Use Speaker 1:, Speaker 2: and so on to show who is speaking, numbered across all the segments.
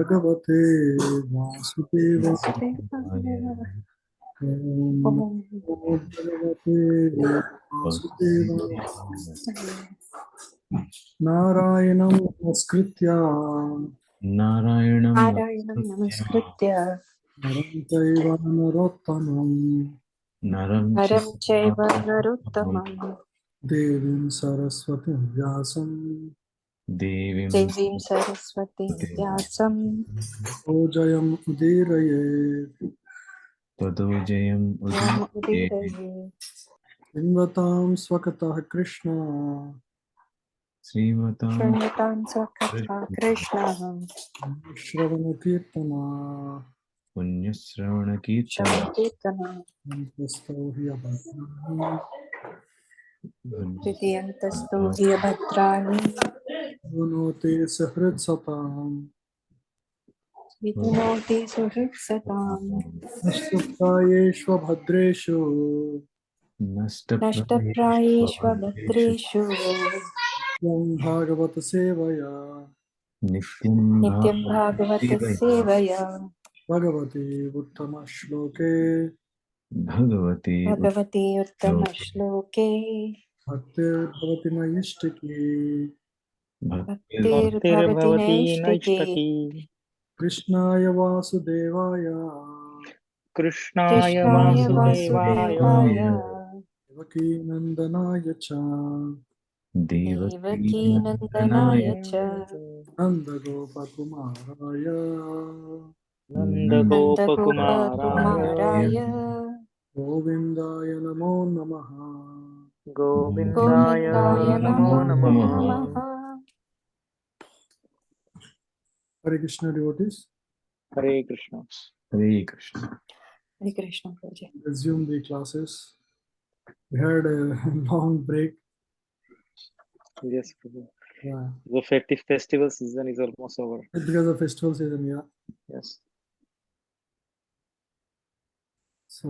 Speaker 1: Bhagavate Vasudevaya. Om Namo Bhagavate Vasudevaya. Narayanam Namaskritya
Speaker 2: Narayanam
Speaker 3: Narayanam Namaskritya
Speaker 1: Naram Chaiva Narottamam
Speaker 2: Naram
Speaker 3: Naram Chaiva Narottamam
Speaker 1: Devim Saraswati Vyasam
Speaker 2: Devim
Speaker 3: Devim Saraswati Vyasam
Speaker 1: Ojayam Udiraye
Speaker 2: Tadojayam
Speaker 3: Yam
Speaker 2: Udite
Speaker 3: Udiraye
Speaker 1: Invatam Swakatah Krishna
Speaker 2: Srimatam
Speaker 3: Shrinatam Sakatha Krishna
Speaker 1: Shravana Kirtana
Speaker 2: Punyasravana Kirtana
Speaker 3: Shamakirtana
Speaker 1: Mantastohya Bhakrani
Speaker 3: Tridyantasto Vyabhadrani
Speaker 1: Gunote Sahrit Satam
Speaker 3: Vidunoti Suhritsatam
Speaker 1: Nashtaprayeshva Bhadreshu
Speaker 3: Nashtaprayeshva
Speaker 2: Nashtaprayeshvabhadreshu
Speaker 3: Bhadreshu
Speaker 1: Yam Bhagavata Sevaya
Speaker 2: Nityam
Speaker 3: Nityam
Speaker 2: Bhagavati
Speaker 3: Bhagavata Sevaya
Speaker 1: Bhagavati Uttama Shloke
Speaker 2: Bhagavati
Speaker 3: Bhagavati Uttama
Speaker 2: Utloke
Speaker 3: Shloke
Speaker 1: Bhaktir Bhavati Mayishtiki
Speaker 3: Bhaktir
Speaker 4: Bhaktir
Speaker 3: Bhavati
Speaker 4: Bhavati
Speaker 3: Naishtaki
Speaker 4: Naishtaki
Speaker 1: Krishnaya Vasudevaya
Speaker 4: Krishnaya
Speaker 3: Krishnaya
Speaker 4: Vasudevaya
Speaker 3: Vasudevaya
Speaker 1: Devaki Nandanaya Cha
Speaker 2: Devaki
Speaker 3: Devaki
Speaker 2: Nandanaya
Speaker 3: Nandanaya Cha
Speaker 1: Nanda Gopa Kumaraya
Speaker 4: Nanda
Speaker 3: Nanda
Speaker 4: Gopa
Speaker 3: Gopa
Speaker 4: Kumaraya
Speaker 3: Kumaraya
Speaker 1: Govindaya Namo Namaha
Speaker 4: Govindaya
Speaker 3: Govindaya
Speaker 4: Namo
Speaker 3: Namo
Speaker 4: Namaha.
Speaker 3: Namaha.
Speaker 1: Hare Krishna devotees.
Speaker 4: Hare Krishna.
Speaker 2: Hare Krishna.
Speaker 3: Hare Krishna Prabhuji.
Speaker 1: Resume the classes. We had a long break.
Speaker 4: Yes, Prabhu.
Speaker 1: Yeah.
Speaker 4: The festival season is almost over.
Speaker 1: Because of festival season, yeah.
Speaker 4: Yes.
Speaker 1: So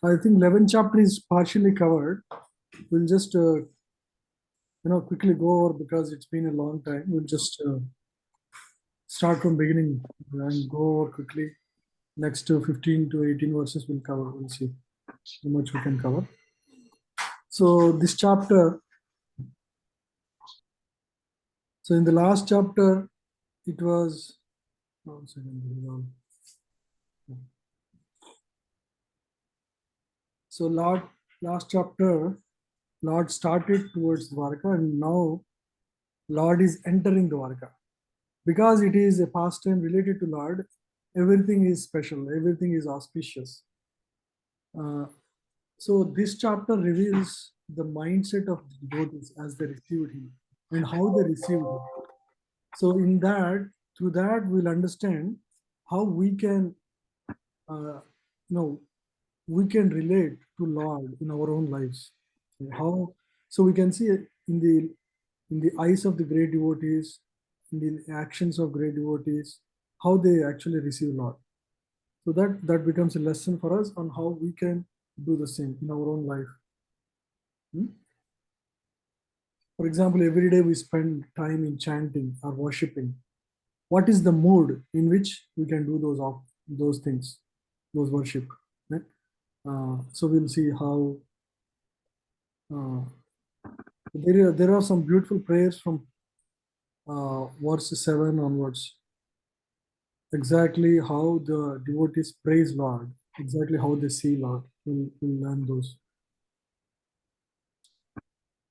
Speaker 1: I think 11th chapter is partially covered. We'll just quickly go over because it's been a long time. We'll just start from beginning and go over quickly. Next 15 to 18 verses we'll cover. We'll see how much we can cover. So this chapter, so in the last chapter, it was, one second, so last chapter, Lord started towards Dvārakā, and now Lord is entering Dvārakā. Because it is a pastime related to Lord, everything is special, everything is auspicious. So this chapter reveals the mindset of the devotees as they received him and how they received him. So in that, through that, we'll understand how we can, we can relate to Lord in our own lives. How? So we can see in the eyes of the great devotees, in the actions of great devotees, how they actually receive Lord. So that becomes a lesson for us on how we can do the same in our own life. For example, every day we spend time in chanting or worshipping. What is the mood in which we can do those things, those worship? Right? So we'll see how there are some beautiful prayers from verse 7 onwards. Exactly how the devotees praise Lord, exactly how they see Lord. We'll learn those.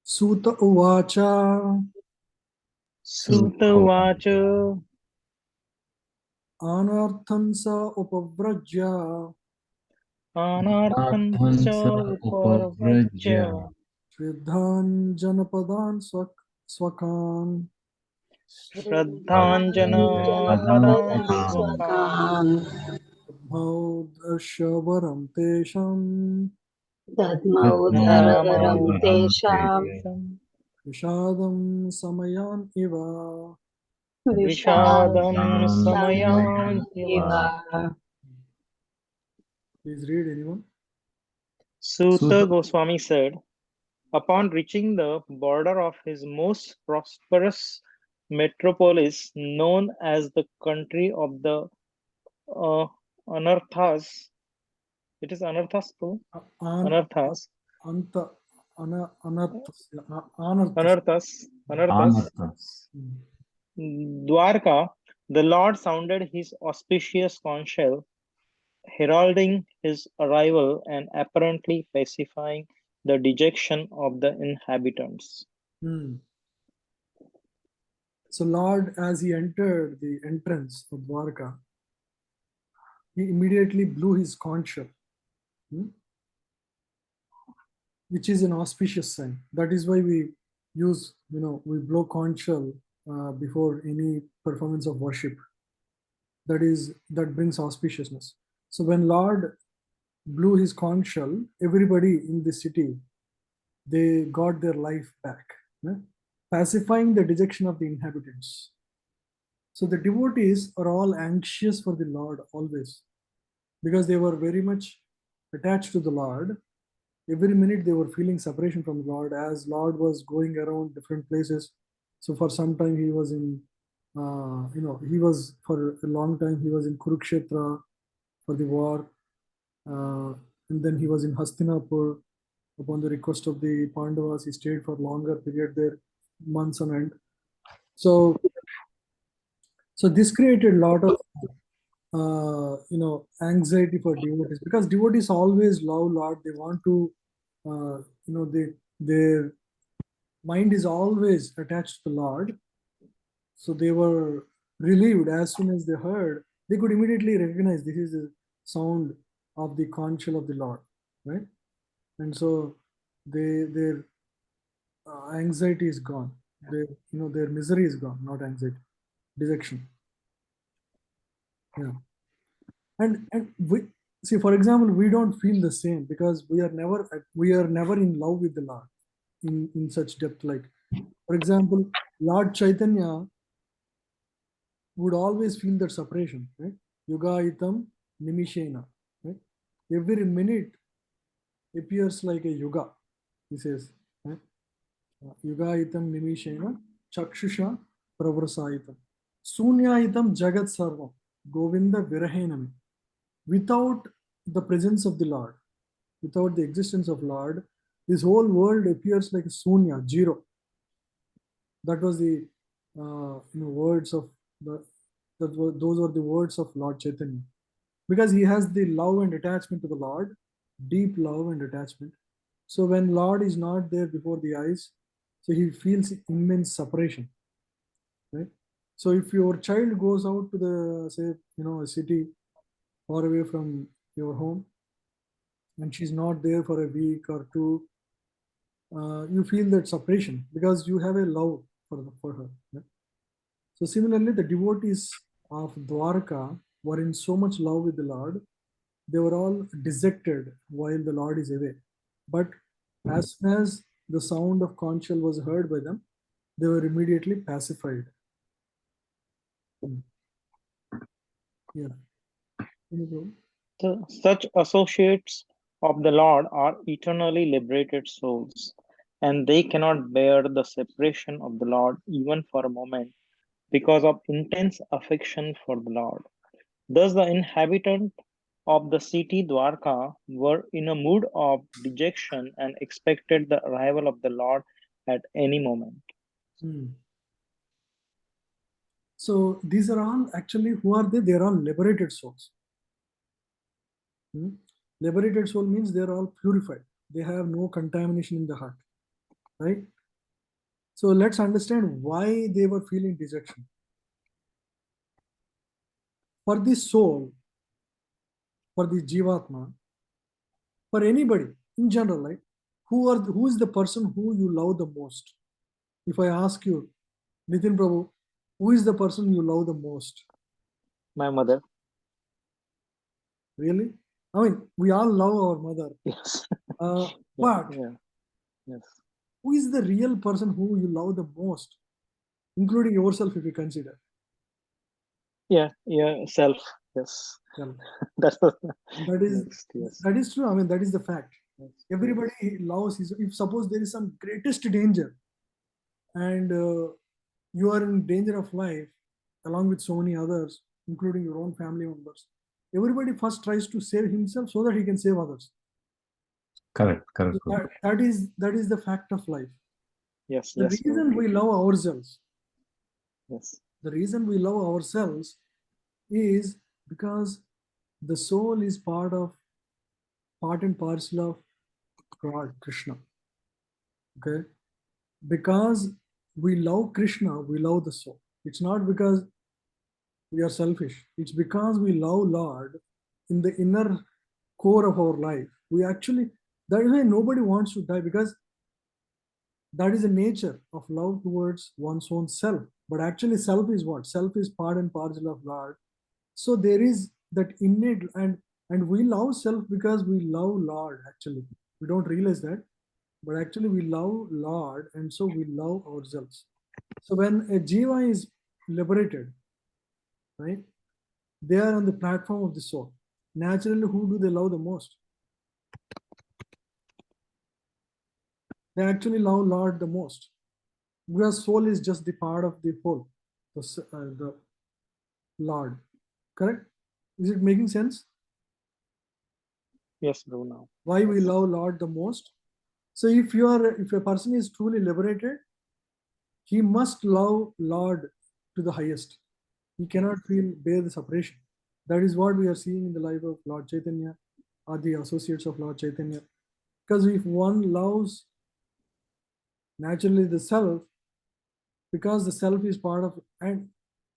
Speaker 1: Suta Uvacha
Speaker 4: Sutta Vacha
Speaker 1: Anarthan Sa Upavrajya
Speaker 4: Anarthan Cha Uparvrajya
Speaker 1: Shriddhan Janapadan Swakan
Speaker 4: Shraddhanjana Padan Swakan
Speaker 1: Bhaudashavaram Tesham
Speaker 3: Dadmaudaravaram Tesham
Speaker 1: Vishadam Samayan Iva.
Speaker 4: Vishadam Samayam
Speaker 3: Iva.
Speaker 1: Please read, anyone.
Speaker 4: Sutta Goswami said, upon reaching the border of his most prosperous metropolis known as the country of the Anarthas. It is Anarthas too?
Speaker 1: An,
Speaker 4: Anarthas.
Speaker 1: anta, anarthasya, anarthasya.
Speaker 4: Anarthas. Anarthas.
Speaker 2: Anarthas.
Speaker 4: Dvārakā, the Lord sounded his auspicious conch shell, heralding his arrival and apparently pacifying the dejection of the inhabitants.
Speaker 1: Hmm. So Lord, as he entered the entrance of Dvārakā, he immediately blew his conch shell, which is an auspicious sign. That is why we use, we blow conch shell before any performance of worship. That brings auspiciousness. So when Lord blew his conch shell, everybody in the city, they got their life back, pacifying the dejection of the inhabitants. So the devotees are all anxious for the Lord always, because they were very much attached to the Lord. Every minute they were feeling separation from the Lord, as Lord was going around different places. So for some time he was in, he was for a long time he was in Kurukshetra for the war, and then he was in Hastinapur. Upon the request of the Pandavas, he stayed for longer period there, months on end. So this created a lot of anxiety for devotees, because devotees always love Lord. They want to, their mind is always attached to the Lord. So they were relieved as soon as they heard. They could immediately recognize this is the sound of the conch shell of the Lord, right? And so their anxiety is gone. Their misery is gone, not anxiety, dejection. Yeah. And we see, for example, we don't feel the same because we are never in love with the Lord in such depth. Like, for example, Lord Chaitanya would always feel that separation, right? Yuga itam nimishena, right? Every minute appears like a yuga, he says, right? Yuga itam nimishena chakshusha pravrasaitam sunya itam jagat sarvam govinda virahenami. Without the presence of the Lord, without the existence of Lord, this whole world appears like a sunya, zero. That was the words of those were the words of Lord Chaitanya, because he has the love and attachment to the Lord, deep love and attachment. So when Lord is not there before the eyes, so he feels immense separation, right? So if your child goes out to the, say, a city far away from your home, and she's not there for a week or two, you feel that separation because you have a love for her. Right? So similarly, the devotees of Dvārakā were in so much love with the Lord, they were all dejected while the Lord is away. But as soon as the sound of conch shell was heard by them, they were immediately pacified. Yeah.
Speaker 4: Such associates of the Lord are eternally liberated souls, and they cannot bear the separation of the Lord even for a moment because of intense affection for the Lord. Thus, the inhabitants of the city Dvārakā were in a mood of dejection and expected the arrival of the Lord at any moment.
Speaker 1: So these are all actually, who are they? They are all liberated souls. Liberated soul means they are all purified. They have no contamination in the heart, right? So let's understand why they were feeling dejection. For the soul, for the Jivatma, for anybody in general, right? Who is the person who you love the most? If I ask you, Nitin Prabhu, who is the person you love the most?
Speaker 4: My mother.
Speaker 1: Really? I mean, we all love our mother.
Speaker 4: Yes.
Speaker 1: But
Speaker 4: Yes.
Speaker 1: who is the real person who you love the most, including yourself, if you consider?
Speaker 3: Yeah,
Speaker 4: Self. Yes.
Speaker 1: Self.
Speaker 4: That
Speaker 1: is
Speaker 4: next, yes.
Speaker 1: That is true. I mean, that is the fact.
Speaker 4: Yes.
Speaker 1: Everybody loves his. If suppose there is some greatest danger, and you are in danger of life, along with so many others, including your own family members, everybody first tries to save himself so that he can save others.
Speaker 2: Correct, correct.
Speaker 1: That is the fact of life.
Speaker 4: Yes,
Speaker 1: The
Speaker 4: yes, Prabhu.
Speaker 1: reason we love ourselves,
Speaker 4: Yes,
Speaker 1: the reason we love ourselves is because the soul is part and parcel of God, Krishna. Okay? Because we love Krishna, we love the soul. It's not because we are selfish. It's because we love Lord in the inner core of our life. We actually, that is why nobody wants to die, because that is the nature of love towards one's own self. But actually, self is what? Self is part and parcel of Lord. So there is that innate, and we love self because we love Lord. Actually, we don't realize that, but actually we love Lord, and so we love ourselves. So when a jiva is liberated, right, they are on the platform of the soul. Naturally, who do they love the most? They actually love Lord the most, because soul is just the part of the whole, the Lord. Correct? Is it making sense?
Speaker 4: yes, Prabhu. Now,
Speaker 1: Why we love Lord the most? So if a person is truly liberated, he must love Lord to the highest. He cannot bear the separation. That is what we are seeing in the life of Lord Chaitanya, or the associates of Lord Chaitanya. Because if one loves naturally the self, because the self is part of, and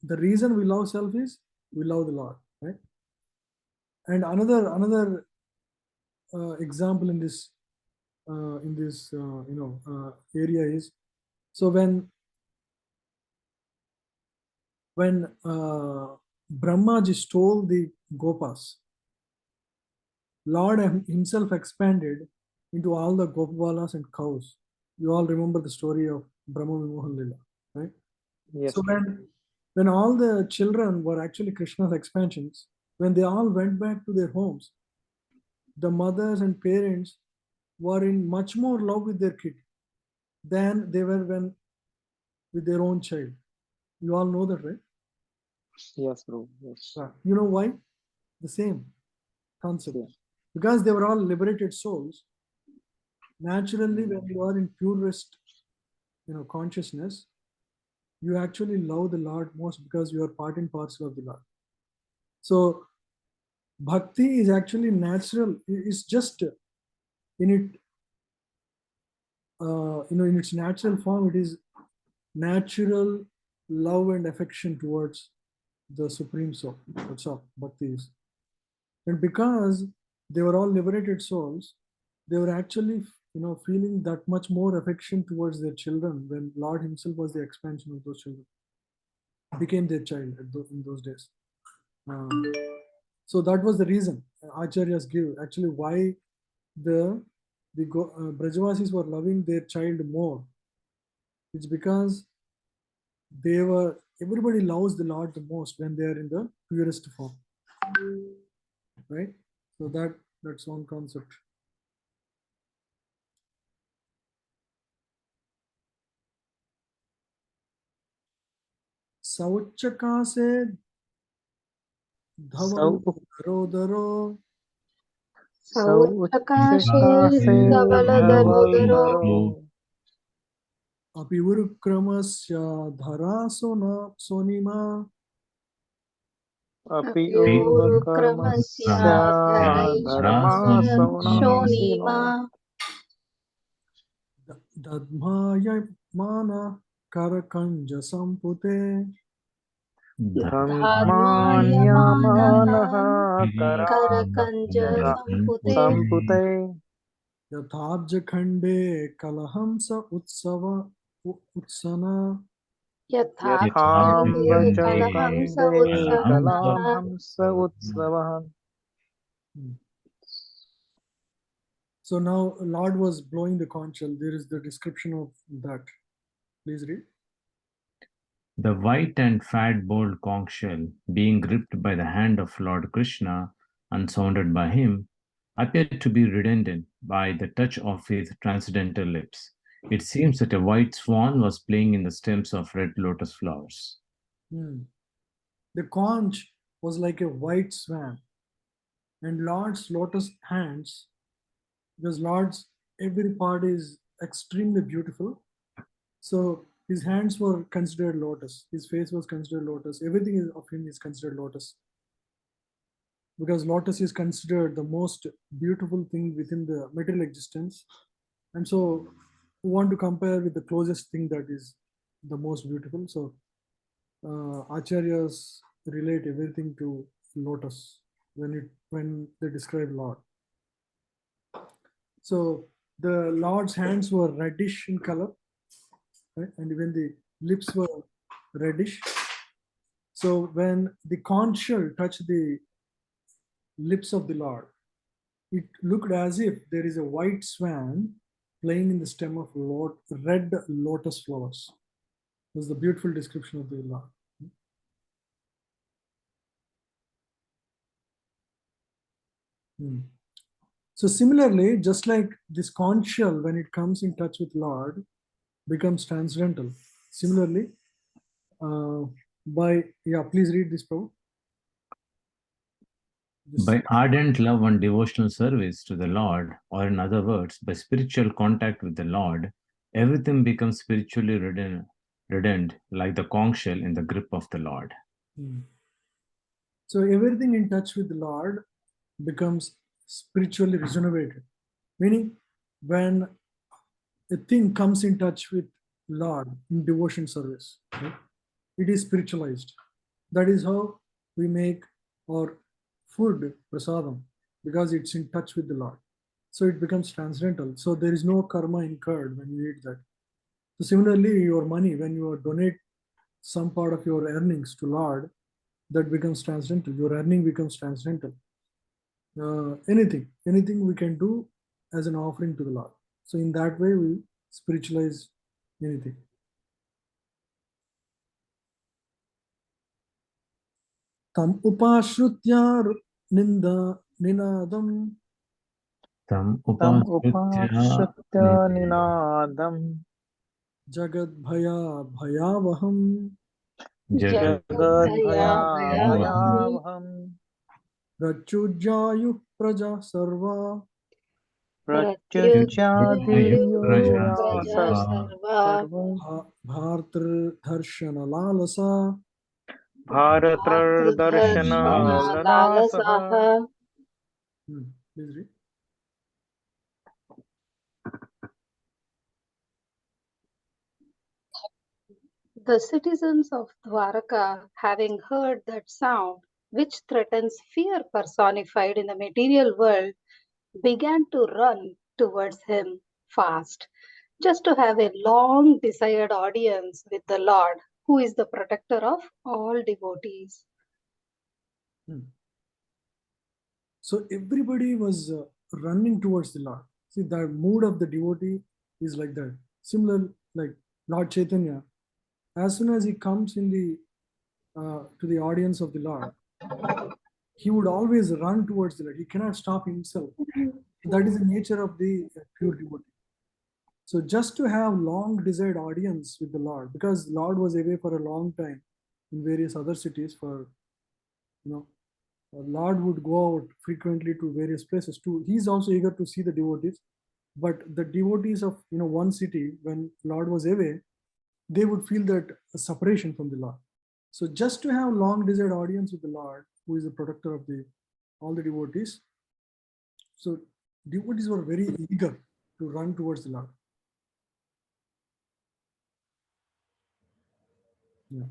Speaker 1: the reason we love self is we love the Lord, right? And another example in this area is, so when Brahmaji stole the gopas, Lord himself expanded into all the gopabalas and cows. You all remember the story of Brahma Vimohan Lila, right?
Speaker 4: yes,
Speaker 1: So
Speaker 4: Prabhu.
Speaker 1: when all the children were actually Krishna's expansions, when they all went back to their homes, the mothers and parents were in much more love with their kid than they were when with their own child. You all know that, right?
Speaker 4: Yes, Prabhu. Yes,
Speaker 1: You know why? The same concept.
Speaker 4: yeah.
Speaker 1: Because they were all liberated souls. Naturally, when you are in purest, consciousness, you actually love the Lord most because you are part and parcel of the Lord. So bhakti is actually natural. It's just in it, in its natural form, it is natural love and affection towards the Supreme Soul. That's all bhakti is. And because they were all liberated souls, they were actually, feeling that much more affection towards their children when Lord Himself was the expansion of those children, became their child in those days. So that was the reason Acharyas give actually why the Brajavasis were loving their child more. It's because everybody loves the Lord the most when they are in the purest form, right? So that's one concept. Sauchakase
Speaker 4: Sau
Speaker 1: Dhaval
Speaker 3: Sauchakase
Speaker 4: Dhaval
Speaker 1: Apivurukramasya Dhara Sonima
Speaker 4: Api
Speaker 3: Urkramasya
Speaker 4: Urvakarmasya Dharma
Speaker 3: Dharayasya
Speaker 4: Saunasino
Speaker 3: Shonima
Speaker 1: Dadmaya Mana Karakanja Sampute
Speaker 4: Dhammanyamanaha
Speaker 3: Karakanja Sampute
Speaker 4: Sampute
Speaker 1: Yathabja Khande Kalahamsa Utsana
Speaker 3: Yathabjande Kalahamsa
Speaker 4: Yathambajakande
Speaker 3: Utsavah
Speaker 4: Kalahamsa Utsavahan.
Speaker 1: So now Lord was blowing the conch shell. There is the description of that. Please read.
Speaker 2: The white and fat bowled conch shell, being gripped by the hand of Lord Krishna and sounded by him, appeared to be redundant by the touch of his transcendental lips. it seems that a white swan was playing in the stems of red lotus flowers.
Speaker 1: The conch was like a white swan, and Lord's lotus hands, because Lord's every part is extremely beautiful. So his hands were considered lotus, his face was considered lotus, everything of him is considered lotus. Because lotus is considered the most beautiful thing within the material existence. And so we want to compare with the closest thing that is the most beautiful. So Acharyas relate everything to lotus when they describe Lord. So the Lord's hands were reddish in color, right? And even the lips were reddish. So when the conch shell touched the lips of the Lord, it looked as if there is a white swan playing in the stem of red lotus flowers. This is the beautiful description of the Lord. So similarly, just like this conch shell, when it comes in touch with Lord, becomes transcendental. Similarly, please read this, Prabhu.
Speaker 2: By ardent love and devotional service to the Lord, or in other words, by spiritual contact with the Lord, everything becomes spiritually reddened like the conch shell in the grip of the Lord.
Speaker 1: So everything in touch with the Lord becomes spiritually regenerated. Meaning, when a thing comes in touch with Lord in devotion service, right, it is spiritualized. That is how we make our food prasadam, because it's in touch with the Lord. So it becomes transcendental. So there is no karma incurred when you eat that. So similarly, your money, when you donate some part of your earnings to Lord, that becomes transcendental. Your earning becomes transcendental. Anything we can do as an offering to the Lord. So in that way, we spiritualize anything. Tam upashrutya ninadam
Speaker 2: Tam
Speaker 4: upashrutya ninadam
Speaker 1: jagadbhaya bhayavaham
Speaker 4: jagadbhaya bhayavaham
Speaker 1: prachujayu praja sarva
Speaker 4: pratyujyadiyo sarva
Speaker 1: bhartr dharshana lalasa
Speaker 4: bharatar darshana lalasaha.
Speaker 1: Please read.
Speaker 3: The citizens of Dvārakā, having heard that sound, which threatens fear personified in the material world, began to run towards him fast, just to have a long desired audience with the Lord, who is the protector of all devotees.
Speaker 1: So everybody was running towards the Lord. See, the mood of the devotee is like that. Similar, like Lord Chaitanya, as soon as he comes in the to the audience of the Lord, he would always run towards the Lord. He cannot stop himself. That is the nature of the pure devotee. So just to have long desired audience with the Lord, because Lord was away for a long time in various other cities for, Lord would go out frequently to various places too. He's also eager to see the devotees, but the devotees of one city, when Lord was away, they would feel that a separation from the Lord. So just to have long desired audience with the Lord, who is the protector of all the devotees. So devotees were very eager to run towards the Lord. Yeah.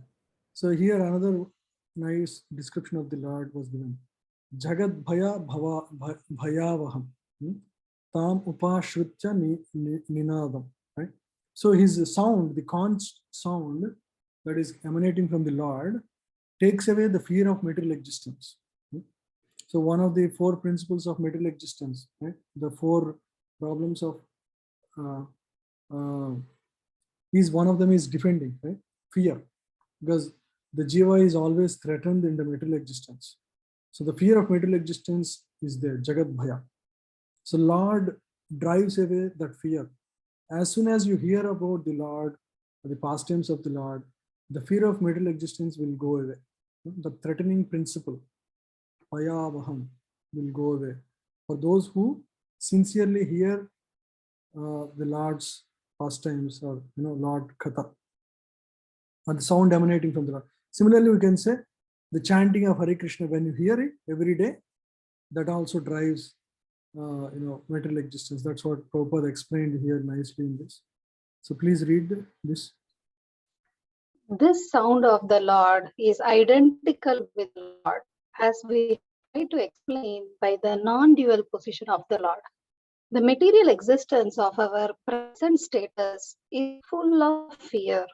Speaker 1: So here another nice description of the Lord was given. Jagat bhaya bhayavaham. Tam upashrutya ninadam. Right? So his sound, the conch sound that is emanating from the Lord, takes away the fear of material existence. So one of the four principles of material existence, right? The four problems of is one of them is defending, right? Fear, because the jiva is always threatened in the material existence. So the fear of material existence is there, Jagat Bhaya. So Lord drives away that fear as soon as you hear about the Lord, the pastimes of the Lord, the fear of material existence will go away. The threatening principle, payavaham, will go away. For those who sincerely hear the Lord's pastimes, or Lord Katha, or the sound emanating from the Lord. Similarly, we can say the chanting of Hare Krishna, when you hear it every day, that also drives material existence. That's what Prabhupada explained here nicely in this. So please read this.
Speaker 3: This sound of the Lord is identical with the Lord, as we try to explain by the non-dual position of the Lord. The material existence of our present status is full of fear.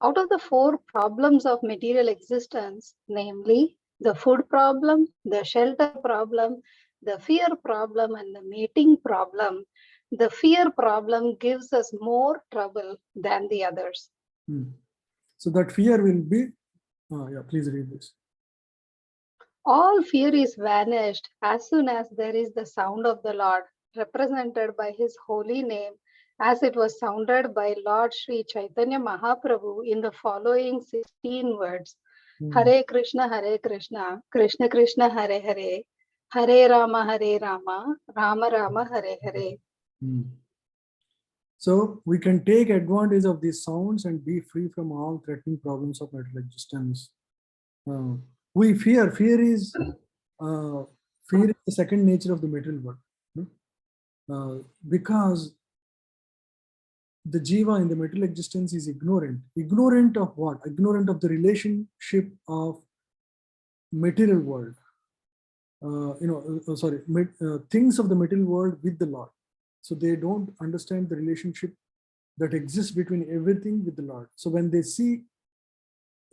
Speaker 3: Out of the 4 problems of material existence, namely the food problem, the shelter problem, the fear problem, and the mating problem, the fear problem gives us more trouble than the others.
Speaker 1: So that fear will be, yeah, please read this.
Speaker 3: All fear is vanished as soon as there is the sound of the Lord, represented by his holy name, as it was sounded by Lord Sri Chaitanya Mahaprabhu in the following 16 words. Hare Krishna, Krishna Krishna, Hare Hare, Hare Rama, Rama Rama, Hare Hare.
Speaker 1: So we can take advantage of these sounds and be free from all threatening problems of material existence. We fear. Fear is the second nature of the material world. Because the jiva in the material existence is ignorant. Ignorant of what? Ignorant of the relationship of material world. Things of the material world with the Lord. So they don't understand the relationship that exists between everything with the Lord. So when they see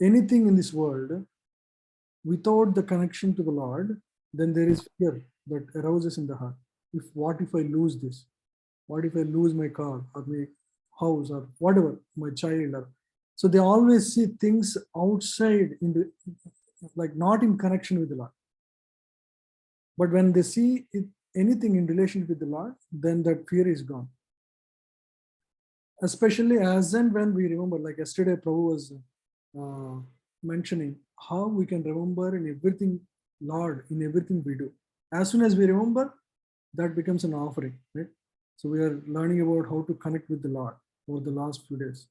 Speaker 1: anything in this world without the connection to the Lord, then there is fear that arouses in the heart. What if I lose this? What if I lose my car or my house or whatever, my child? So they always see things outside, like not in connection with the Lord. But when they see anything in relation with the Lord, then that fear is gone. Especially as and when we remember, like yesterday Prabhu was mentioning, how we can remember in everything Lord, in everything we do. As soon as we remember, that becomes an offering, right? So we are learning about how to connect with the Lord over the last few days.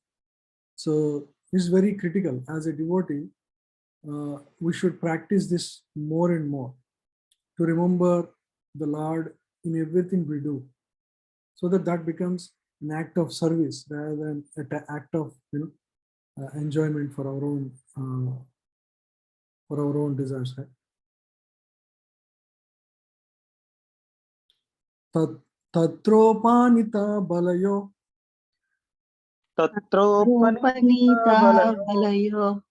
Speaker 1: So this is very critical. As a devotee, we should practice this more and more, to remember the Lord in everything we do, so that becomes an act of service rather than an act of enjoyment for our own desires. Right? Tatropanita balayo
Speaker 4: Tatropanita balayo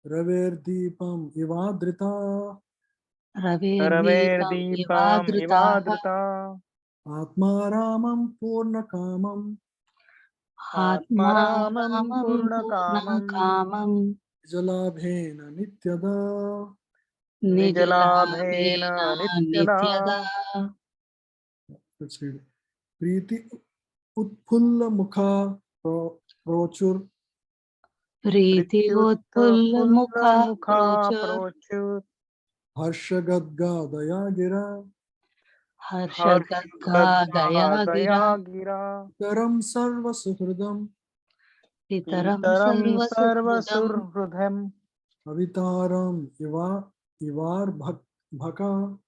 Speaker 1: Raver Ivadrita
Speaker 4: Raverdipam ivadrita
Speaker 1: Atmaramam Purnakamam
Speaker 4: Atmaramam purnakamam
Speaker 1: Jalabhena Nityada.
Speaker 4: Nijalabhena nityada.
Speaker 1: Let's read it. Priti Utpulla Mukha Prochur
Speaker 3: Priti Utpulla Mukha
Speaker 4: Prochur
Speaker 1: Harshagadga Dayagira
Speaker 3: Harshagadga Dayagira
Speaker 4: Gira
Speaker 1: Taram Sarva Suhridam
Speaker 3: Pitaram
Speaker 4: Sarva
Speaker 3: Sarvasuhridam
Speaker 4: Surhridam
Speaker 1: Avitaram Ivar Bhaka.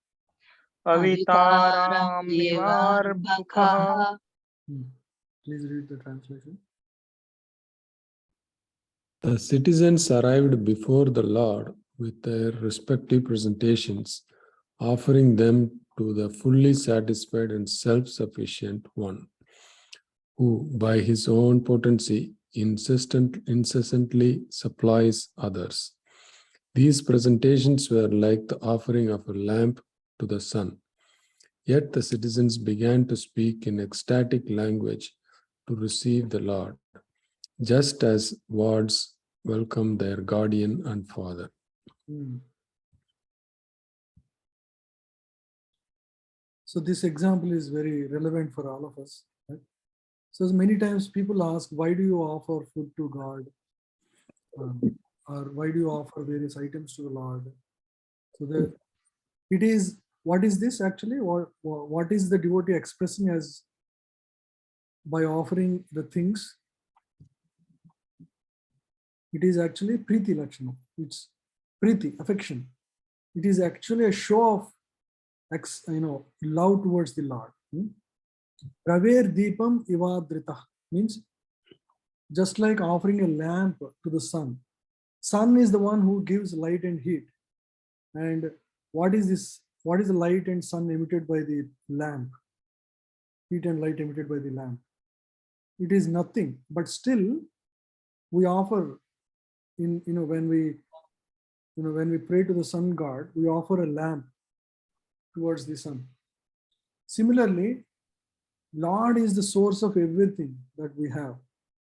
Speaker 4: Avitaram Ivar Bhakaha.
Speaker 1: Please read the translation.
Speaker 5: The citizens arrived before the Lord with their respective presentations, offering them to the fully satisfied and self-sufficient one, who by his own potency incessantly supplies others. These presentations were like the offering of a lamp to the sun. Yet the citizens began to speak in ecstatic language to receive the Lord, just as wards welcome their guardian and father.
Speaker 1: So this example is very relevant for all of us. Right? So many times people ask, why do you offer food to God? Or why do you offer various items to the Lord? So it is, what is this actually? What is the devotee expressing as by offering the things? It is actually priti lakshana. It's priti, affection. It is actually a show of love towards the Lord. Praver deepam ivadrita means just like offering a lamp to the sun. Sun is the one who gives light and heat. And what is this? What is the light and sun emitted by the lamp? Heat and light emitted by the lamp. It is nothing, but still we offer when we pray to the sun god, we offer a lamp towards the sun. Similarly, Lord is the source of everything that we have.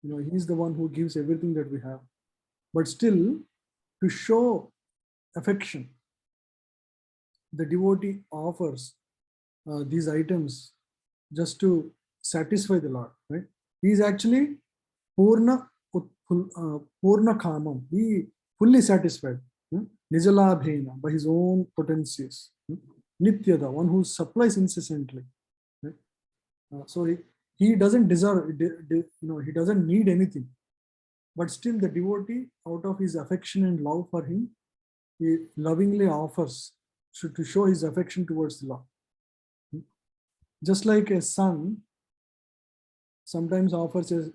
Speaker 1: He is the one who gives everything that we have. But still, to show affection, the devotee offers these items just to satisfy the Lord. Right? He is actually Purna Kamam. He fully satisfied. Nijalabhena, by his own potencies. Nityada, one who supplies incessantly. Right? So he doesn't deserve, he doesn't need anything. But still the devotee, out of his affection and love for him, he lovingly offers to show his affection towards the Lord. Just like a son sometimes offers a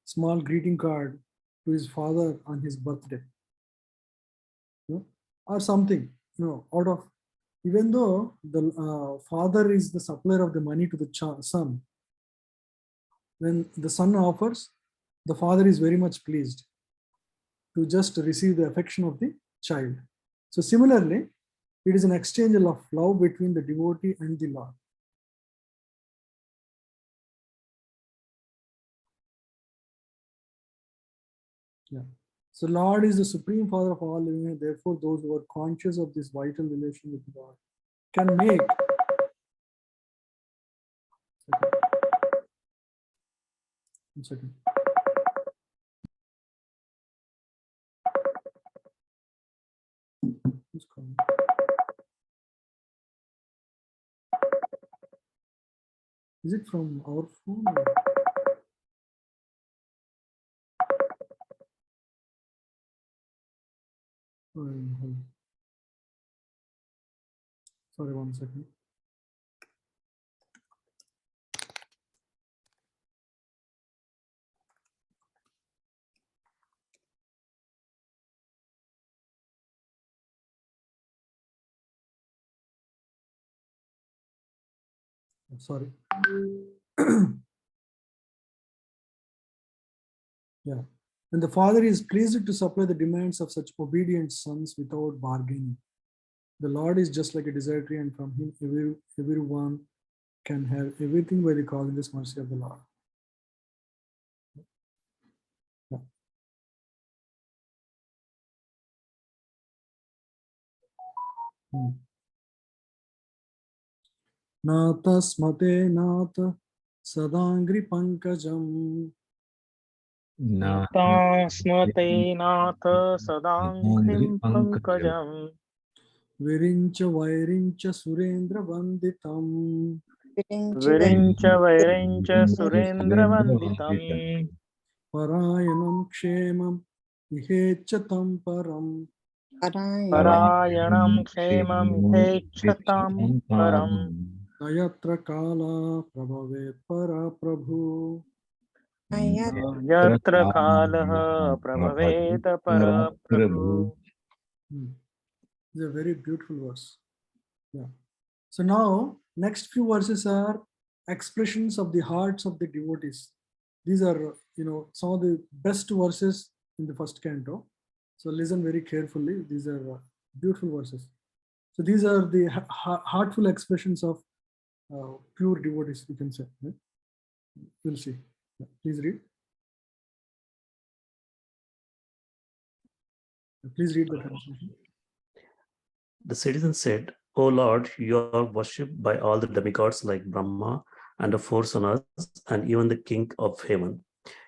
Speaker 1: small greeting card to his father on his birthday, or something, out of, even though the father is the supplier of the money to the son, when the son offers, the father is very much pleased to just receive the affection of the child. So similarly, it is an exchange of love between the devotee and the Lord. Yeah. So Lord is the supreme father of all living, and therefore those who are conscious of this vital relation with God can make one second. Who's calling? Is it from our phone? Sorry, 1 second. Sorry. Yeah. And the father is pleased to supply the demands of such obedient sons without bargaining. The Lord is just like a desiratory, and from him everyone can have everything by the causeless mercy of the Lord. Yeah. Nata smate nata sadangri pankajam.
Speaker 4: Tasmate nath sadangrim pankajam.
Speaker 1: Virincha vairincha surendra vanditam.
Speaker 4: Virincha vairincha surendra vanditam.
Speaker 1: Parayanam kshemam ihechatam param.
Speaker 4: Parayanam kshemam hechatam param.
Speaker 1: Ayatra kala prabhavet para prabhu.
Speaker 4: Yatra kalaha prabhaveta para prabhu.
Speaker 1: It's a very beautiful verse. Yeah. So now, next few verses are expressions of the hearts of the devotees. These are, some of the best verses in the first canto. So listen very carefully. These are beautiful verses. So these are the heartful expressions of pure devotees, you can say. Right? We'll see. Yeah. Please read. Please read the translation.
Speaker 6: The citizen said, O Lord, you are worshipped by all the demigods like Brahma, and a force on us, and even the King of heaven.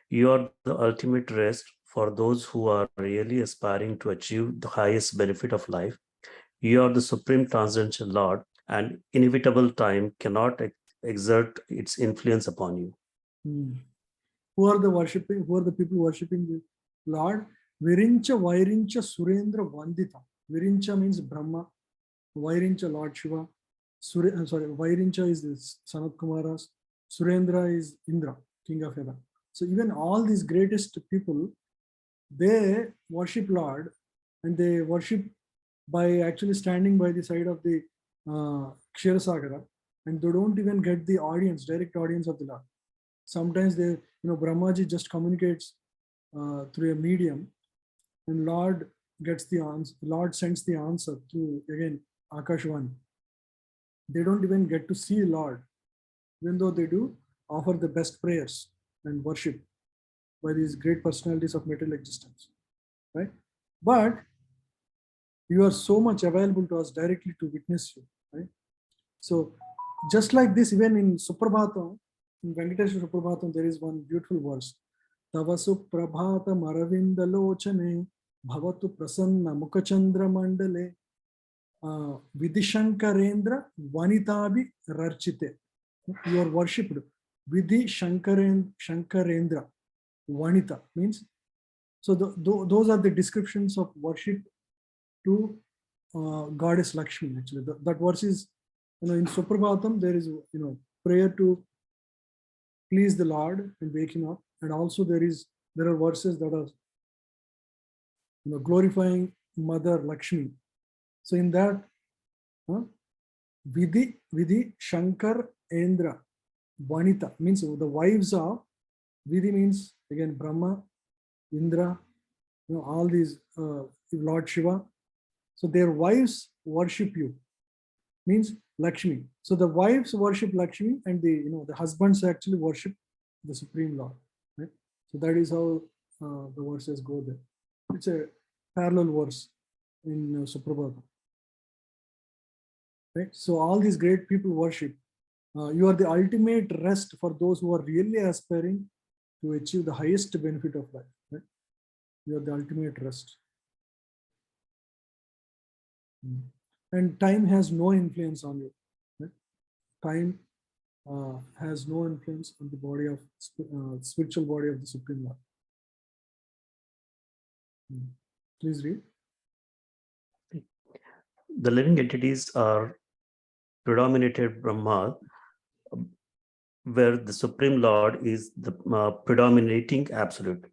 Speaker 6: You are the ultimate rest for those who are really aspiring to achieve the highest benefit of life. You are the supreme transcendental Lord, and inevitable time cannot exert its influence upon you.
Speaker 1: Who are the worshipping? Who are the people worshipping the Lord? Virincha Vairincha Surendra Vandita. Virincha means Brahma. Vairincha Lord Shiva. Vairincha is the son of Kumaras. Surendra is Indra, king of heaven. So even all these greatest people, they worship Lord, and they worship by actually standing by the side of the Kṣṇa, and they don't even get the audience, direct audience of the Lord. Sometimes they, Brahmaji just communicates through a medium, and Lord gets the answer. Lord sends the answer through, again, Akashvani. They don't even get to see Lord, even though they do offer the best prayers and worship by these great personalities of material existence, right? But you are so much available to us directly to witness you, right? So just like this, even in Suprabhatam, in Venkateshwara Suprabhatam, there is one beautiful verse. Tava Suprabhatam Aravinda Lochane Bhavatu Prasanna Mukhachandra Mandale Vidishankarendra Vanitabi Rarchite. You are worshipped. Vidishankarendra Vanita means, so those are the descriptions of worship to goddess Lakshmi. Actually, that verse is, in Suprabhatam there is, prayer to please the Lord and wake him up, and also there are verses that are, glorifying Mother Lakshmi. So in that, Vidhi Shankar Endra Vanita means the wives of Vidhi means again Brahma, Indra, all these Lord Shiva. So their wives worship you, means Lakshmi. So the wives worship Lakshmi, and the husbands actually worship the Supreme Lord. Right? So that is how the verses go there. It's a parallel verse in Suprabhatam. Right? So all these great people worship. You are the ultimate rest for those who are really aspiring to achieve the highest benefit of life. Right? You are the ultimate rest. And time has no influence on you. Right? Time has no influence on the body of spiritual body of the Supreme Lord. Please read.
Speaker 6: The living entities are predominated Brahma, where the Supreme Lord is the predominating absolute.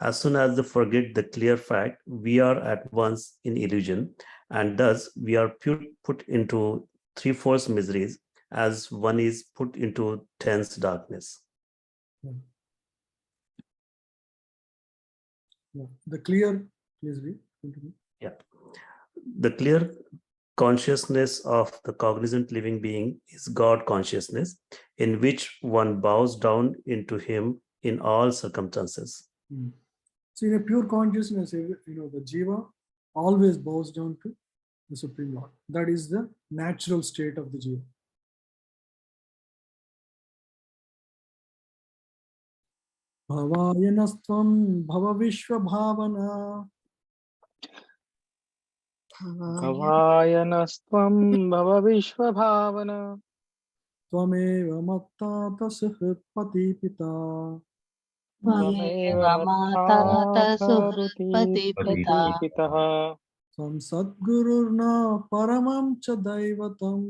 Speaker 6: As soon as they forget the clear fact, we are at once in illusion, and thus we are put into three-fourths miseries, as one is put into dense darkness.
Speaker 1: Yeah. The clear, please read. Continue.
Speaker 6: Yeah. The clear consciousness of the cognizant living being is God consciousness, in which one bows down into him in all circumstances.
Speaker 1: So in a pure consciousness, the Jiva always bows down to the Supreme Lord. That is the natural state of the Jiva. Bhavayanastvam Bhava Bhavana.
Speaker 4: Bhavayanastvam Bhava Vishwa Bhavana.
Speaker 1: Tvameva Matta Tasahritpati Pita.
Speaker 4: Tvameva Matta Suhriti Pitah.
Speaker 1: Tvam Sadgururna Paramam Cha Daivatam.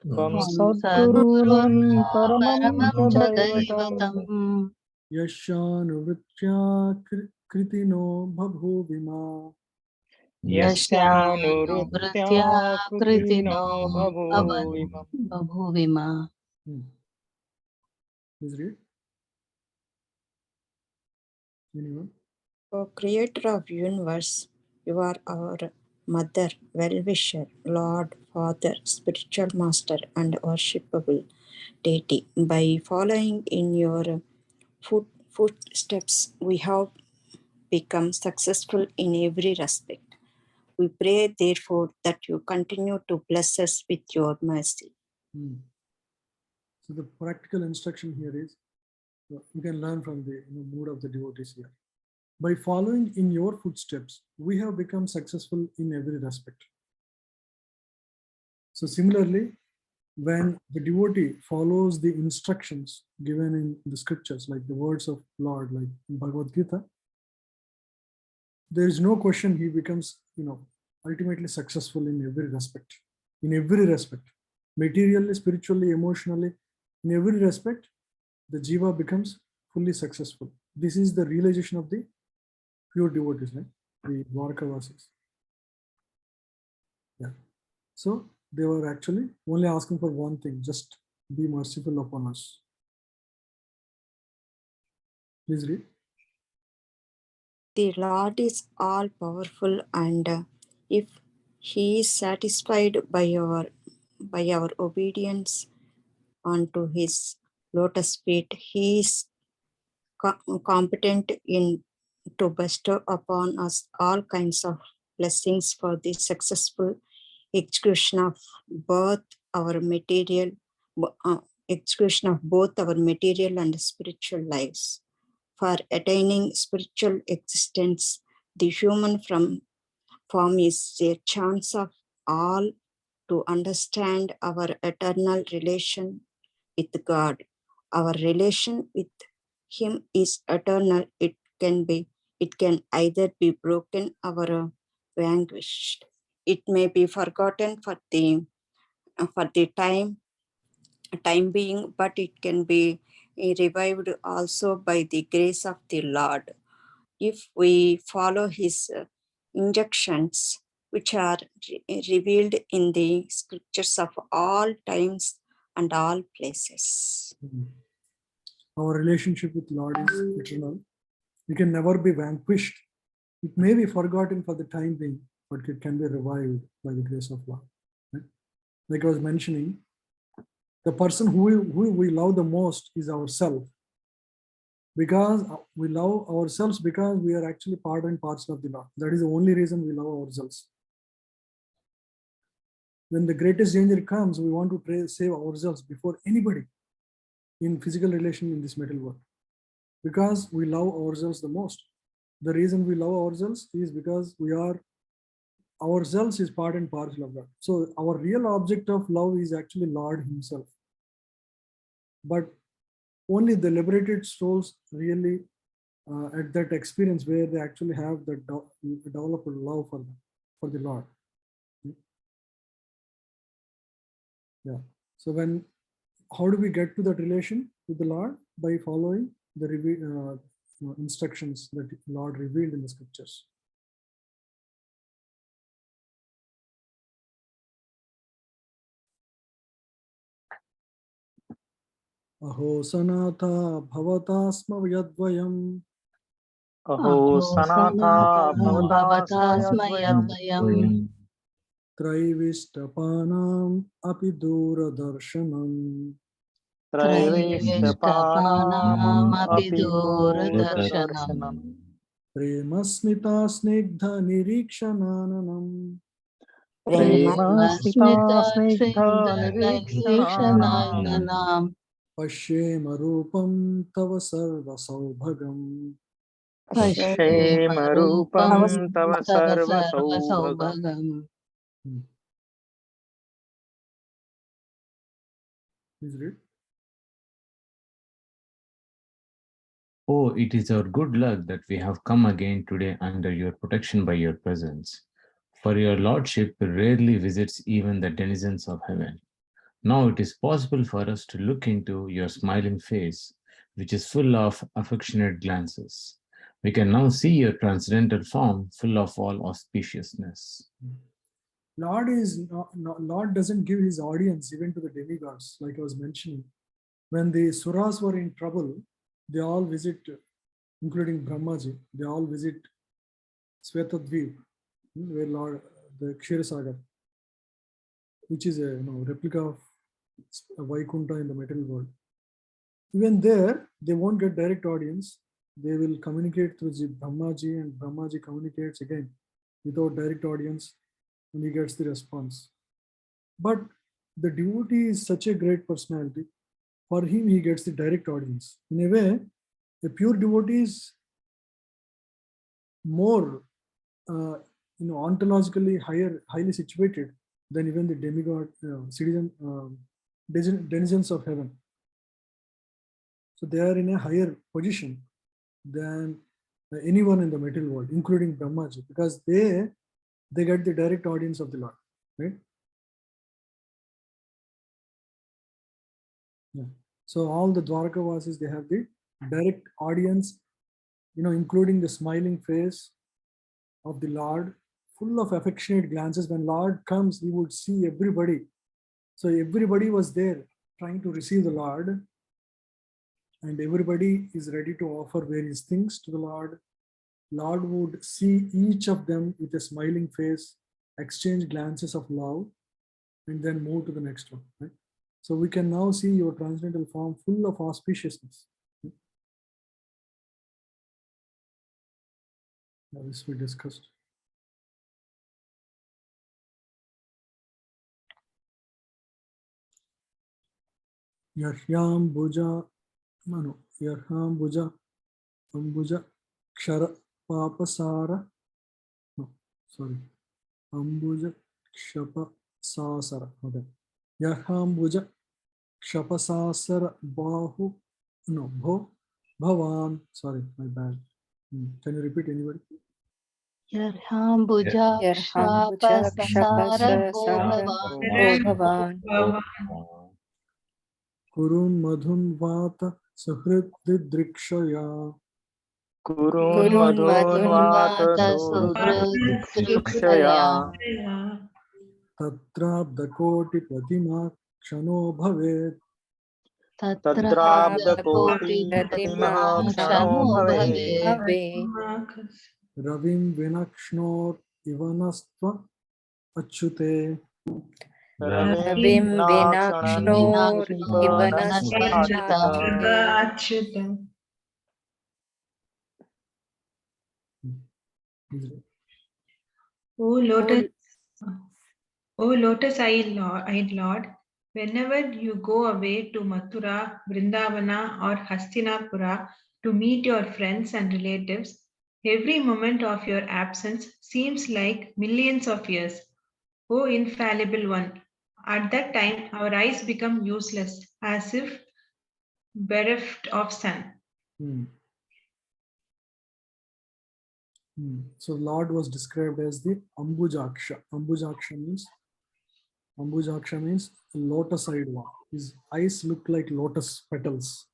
Speaker 4: Tvam Sadgurun Paramam Cha Daivatam.
Speaker 1: Yashanuvritya Kritino Bhabhuvima.
Speaker 4: Yasyanurutya Kritino
Speaker 3: Bhavuvima.
Speaker 1: Please read. Anyone?
Speaker 7: O Creator of universe, you are our Mother, Well-wisher, Lord, Father, Spiritual Master, and worshipable deity. By following in your footsteps, we have become successful in every respect. We pray, therefore, that you continue to bless us with your mercy.
Speaker 1: So So the practical instruction here is, you can learn from the mood of the devotees here. By following in your footsteps, we have become successful in every respect. So similarly, when the devotee follows the instructions given in the scriptures, like the words of Lord, like in Bhagavad Gita, there is no question he becomes, ultimately successful in every respect. In every respect, materially, spiritually, emotionally, in every respect, the jiva becomes fully successful. This is the realization of the pure devotees, right? The Dvārakā vasis. Yeah. So they were actually only asking for one thing: just be merciful upon us. Please read.
Speaker 7: The Lord is all powerful, and if He is satisfied by our obedience unto His lotus feet, He is competent in to bestow upon us all kinds of blessings for the successful execution of both our material and spiritual lives. For attaining spiritual existence, the human form is a chance of all to understand our eternal relation with God. Our relation with Him is eternal. It can either be broken or vanquished. It may be forgotten for the time being, but it can be revived also by the grace of the Lord if we follow His injunctions, which are revealed in the scriptures of all times and all places.
Speaker 1: Our relationship with Lord is eternal. It can never be vanquished. It may be forgotten for the time being, but it can be revived by the grace of Lord. Right? Like I was mentioning, the person who we love the most is ourselves. Because we love ourselves because we are actually part and parcel of the Lord. That is the only reason we love ourselves. When the greatest danger comes, we want to save ourselves before anybody in physical relation in this material world. Because we love ourselves the most. The reason we love ourselves is because ourselves is part and parcel of that. So our real object of love is actually Lord Himself. But only the liberated souls really at that experience where they actually have the developed love for the Lord. Yeah. So how do we get to that relation with the Lord? By following the instructions that the Lord revealed in the scriptures. Aho sanatha bhavatasma yadvayam.
Speaker 4: Aho sanatha bhavatasmayadvayam
Speaker 1: Traivistapanam api duradarshanam.
Speaker 4: Traivistapanam api duradarshanam
Speaker 1: Premasmita snigdha nirikshananam.
Speaker 4: Premasmita snigdha nirikshananam
Speaker 1: Pashyema rupam tava sarva saubhagam.
Speaker 4: Pashyema rupam tava sarva saubhagam.
Speaker 1: Please read.
Speaker 2: Oh, it is our good luck that we have come again today under your protection by your presence. For your lordship rarely visits even the denizens of heaven. Now it is possible for us to look into your smiling face, which is full of affectionate glances. We can now see your transcendental form full of all auspiciousness.
Speaker 1: Lord doesn't give His audience even to the demigods, like I was mentioning. When the Suras were in trouble, they all visit, including Brahmaji, they all visit Svetadvip, where the Kṣṇa, which is a replica of Vaikunta in the material world. Even there, they won't get direct audience. They will communicate through Brahmaji, and Brahmaji communicates again without direct audience, and he gets the response. But the devotee is such a great personality. for him he gets the direct audience. In a way, a pure devotee is more ontologically highly situated than even the demigod denizens of heaven. So they are in a higher position than anyone in the material world, including Brahmaji, because they get the direct audience of the Lord, right? Yeah. So all the Dvārakā-vasis, they have the direct audience, including the smiling face of the Lord, full of affectionate glances. When Lord comes, he would see everybody. So everybody was there trying to receive the Lord, and everybody is ready to offer various things to the Lord. Lord would see each of them with a smiling face, exchange glances of love, and then move to the next one. Right? So we can now see your transcendental form full of auspiciousness. This we discussed. Yahyam Bhuja Manu Yarham Bhuja Ambuja Kshara Papasara. No, sorry. Ambuja Kshapa Sasara. Okay. Yarham Bhuja Kshapasasara Bahu. No, Bhavan. Sorry, my bad. Can you repeat, anybody?
Speaker 3: Yarham Bhuja Kshapasasara Bhavan.
Speaker 1: Kurun Madhun Vata Sahrit Didrikshaya.
Speaker 4: Kurun madhun vata suhridrikshaya.
Speaker 1: Tatrabdakoti Pratima Kshano Bhavet.
Speaker 4: Tadrabdakoti pratimah kshano bhave.
Speaker 1: Ravim Vinakšnor Ivanastva Achyute.
Speaker 7: Ravim Vinakšnor
Speaker 8: Achyuta. O lotus-eyed Lord, whenever you go away to Mathura, Vrindavana, or Hastinapura to meet your friends and relatives, every moment of your absence seems like millions of years. O infallible one, at that time our eyes become useless, as if bereft of sun.
Speaker 1: So Lord was described as the Ambujaksha. Ambujaksha means lotus-eyed one. His eyes look like lotus petals.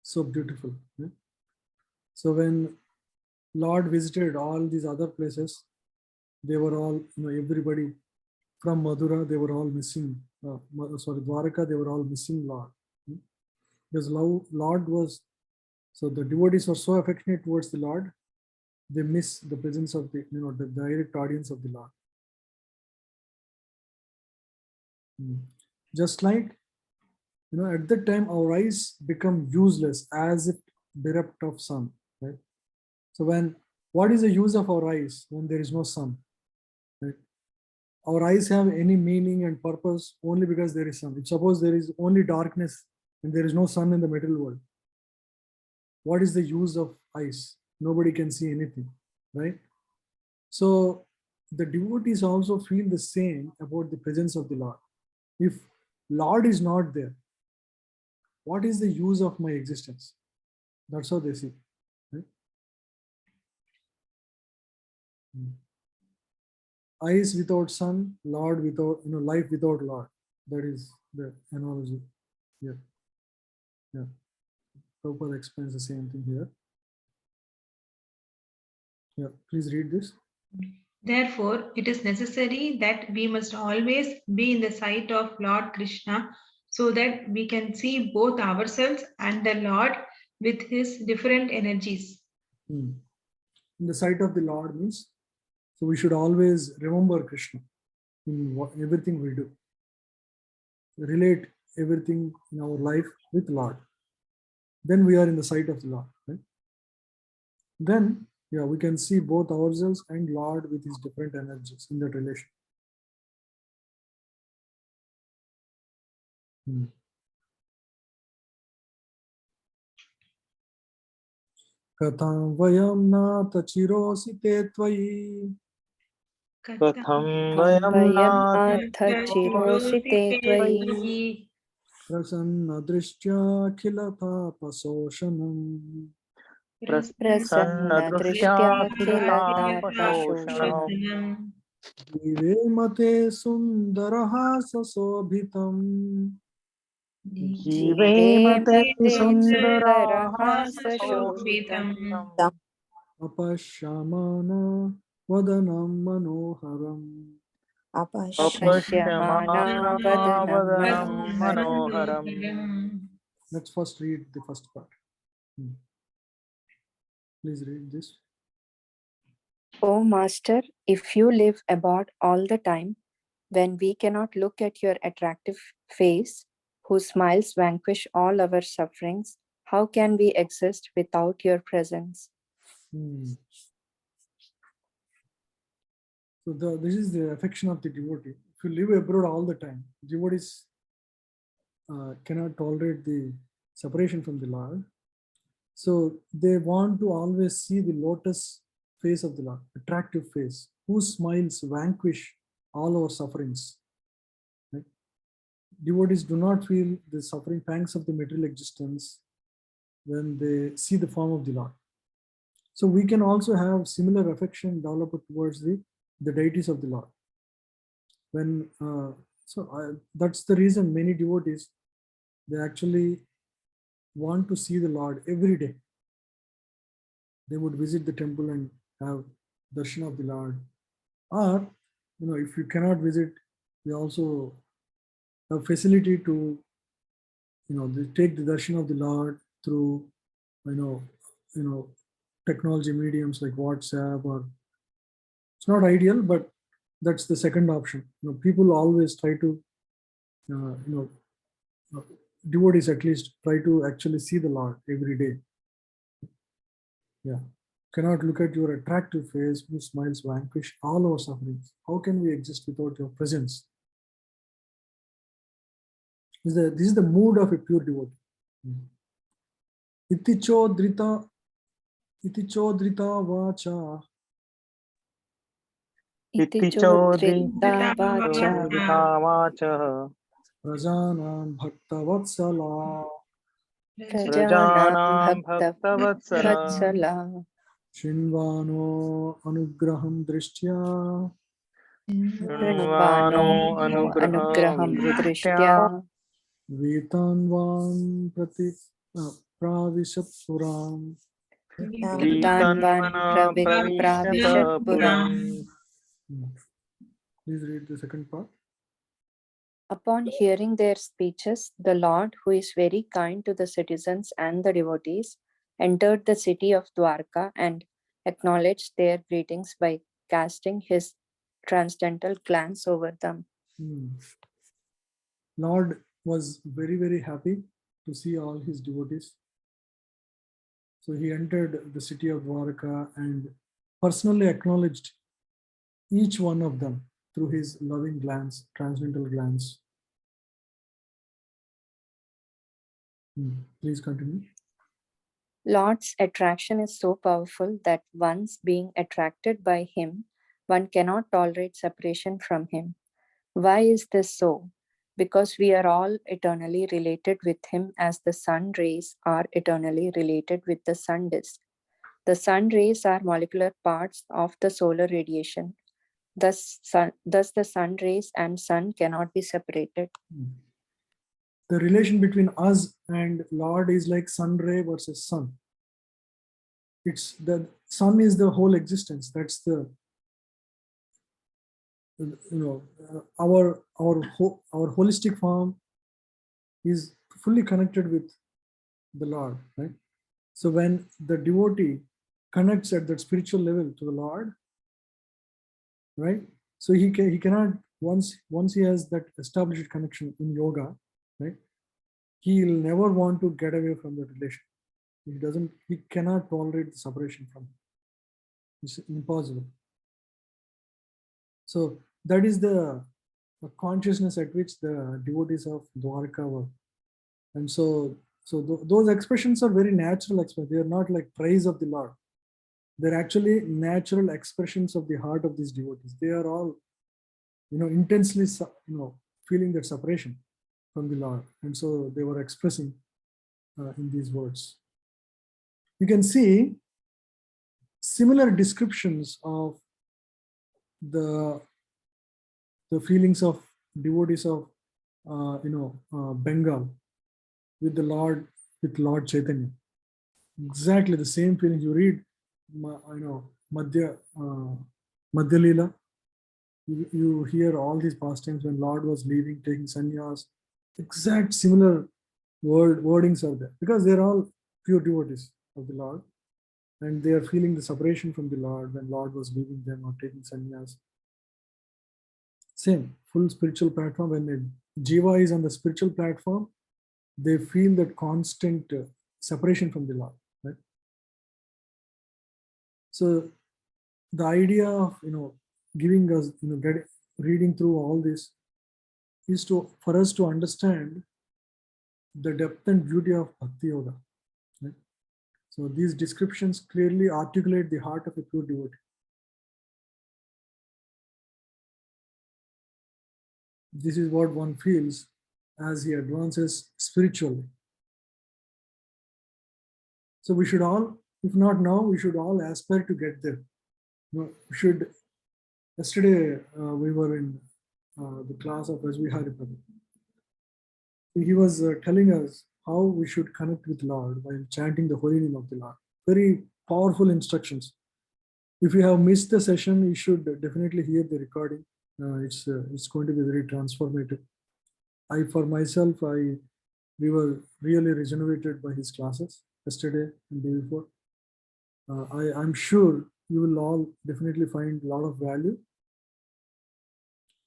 Speaker 1: So beautiful. Yeah? So when Lord visited all these other places, they were all, everybody from Madhura, they were all missing. Dvārakā, they were all missing Lord. Because Lord was, so the devotees were so affectionate towards the Lord, they miss the presence of the direct audience of the Lord. Just like, at that time our eyes become useless, as if bereft of sun, right? So what is the use of our eyes when there is no sun, right? Our eyes have any meaning and purpose only because there is sun. If suppose there is only darkness and there is no sun in the material world, what is the use of eyes? Nobody can see anything, right? So the devotees also feel the same about the presence of the Lord. If Lord is not there, what is the use of my existence? That's how they see. Right? Eyes without sun, Lord without, life without Lord. That is the analogy here. Yeah. Prabhupada explains the same thing here. Yeah, please read this.
Speaker 8: Therefore, it is necessary that we must always be in the sight of Lord Kṛṣṇa, so that we can see both ourselves and the Lord with his different energies.
Speaker 1: In the sight of the Lord means, so we should always remember Kṛṣṇa in everything we do. Relate everything in our life with Lord. Then we are in the sight of the Lord. Right? Then, we can see both ourselves and Lord with his different energies in that relation. Katham vayam nata chirosite tvayi.
Speaker 4: Katham
Speaker 9: Vayam
Speaker 4: vayam
Speaker 9: atha chirosite tvayi.
Speaker 1: Prasanna drishtya khilata pasoshanam.
Speaker 9: Prasanna
Speaker 4: drushtya
Speaker 9: drishtya khilata
Speaker 4: pasoshanam.
Speaker 9: pasoshanam.
Speaker 1: Dive mate sundaraha sasobhitam.
Speaker 4: Jive mate sundaraha
Speaker 9: sashobhitam.
Speaker 4: sashobhitam.
Speaker 1: Apashamana vadanam manoharam.
Speaker 9: Apashyamana vadanam
Speaker 4: Vadanam
Speaker 9: manoharam.
Speaker 4: manoharam.
Speaker 1: Let's first read the first part. Please read this.
Speaker 9: O Master, if you live about all the time, when we cannot look at your attractive face, whose smiles vanquish all our sufferings, how can we exist without your presence?
Speaker 1: So this is the affection of the devotee. If you live abroad all the time, devotees cannot tolerate the separation from the Lord. So they want to always see the lotus face of the Lord, attractive face, whose smiles vanquish all our sufferings. Right? Devotees do not feel the suffering pangs of the material existence when they see the form of the Lord. So we can also have similar affection developed towards the deities of the Lord. When that's the reason many devotees, they actually want to see the Lord every day. They would visit the temple and have darshan of the Lord. Or, if you cannot visit, we also have facility to, they take the darshan of the Lord through, technology mediums like WhatsApp. Or it's not ideal, but that's the second option. People always try to, devotees at least try to actually see the Lord every day. Yeah. Cannot look at your attractive face, whose smiles vanquish all our sufferings. How can we exist without your presence? This is the mood of a pure devotee. Iti chodrita vacha.
Speaker 9: Iti chodrita vacha.
Speaker 4: vacha.
Speaker 1: Prajanam bhakta vatsala.
Speaker 9: Prajanam bhakta vatsala.
Speaker 1: Shinvano anugraham drishtya.
Speaker 9: Srinvano anugraham drishtya.
Speaker 1: Vetanvan pravishat puram.
Speaker 9: Vitanvan pravishat puram.
Speaker 1: Please read the second part.
Speaker 9: Upon hearing their speeches, the Lord, who is very kind to the citizens and the devotees, entered the city of Dvārakā and acknowledged their greetings by casting his transcendental glance over them.
Speaker 1: Lord was very, very happy to see all his devotees. So he entered the city of Dvārakā and personally acknowledged each one of them through his loving glance, transcendental glance. Please continue.
Speaker 9: Lord's attraction is so powerful that once being attracted by him, one cannot tolerate separation from him. Why is this so? Because we are all eternally related with him as the sun rays are eternally related with the sun disk. The sun rays are molecular parts of the solar radiation. Thus the sun rays and sun cannot be separated.
Speaker 1: The relation between us and Lord is like sun ray versus sun. It's the sun is the whole existence. That's the our holistic form is fully connected with the Lord, right? So when the devotee connects at that spiritual level to the Lord, right? So he cannot once he has that established connection in yoga, right? He will never want to get away from that relation. He cannot tolerate the separation from it. It's impossible. So that is the consciousness at which the devotees of Dvārakā were. And so So those expressions are very natural expressions. They are not like praise of the Lord. They're actually natural expressions of the heart of these devotees. They are all, intensely, feeling that separation from the Lord. And so they were expressing in these words. You can see similar descriptions of the feelings of devotees of Bengal with Lord Chaitanya. Exactly the same feeling. You read Madhya Leela. You hear all these pastimes when Lord was leaving, taking sannyas. Exact similar wordings are there because they're all pure devotees of the Lord, and they are feeling the separation from the Lord when Lord was leaving them or taking sannyas. Same, full spiritual platform. When the jiva is on the spiritual platform, they feel that constant separation from the Lord. Right? So the idea of giving us reading through all this is for us to understand the depth and beauty of Bhakti Yoga. Right? So these descriptions clearly articulate the heart of a pure devotee. This is what one feels as he advances spiritually. So we should all, if not now, we should all aspire to get there. We should. Yesterday we were in the class of Rajvi Haripada. He was telling us how we should connect with Lord while chanting the holy name of the Lord. Very powerful instructions. If you have missed the session, you should definitely hear the recording. It's going to be very transformative. For myself, we were really regenerated by his classes yesterday and the day before. I'm sure you will all definitely find a lot of value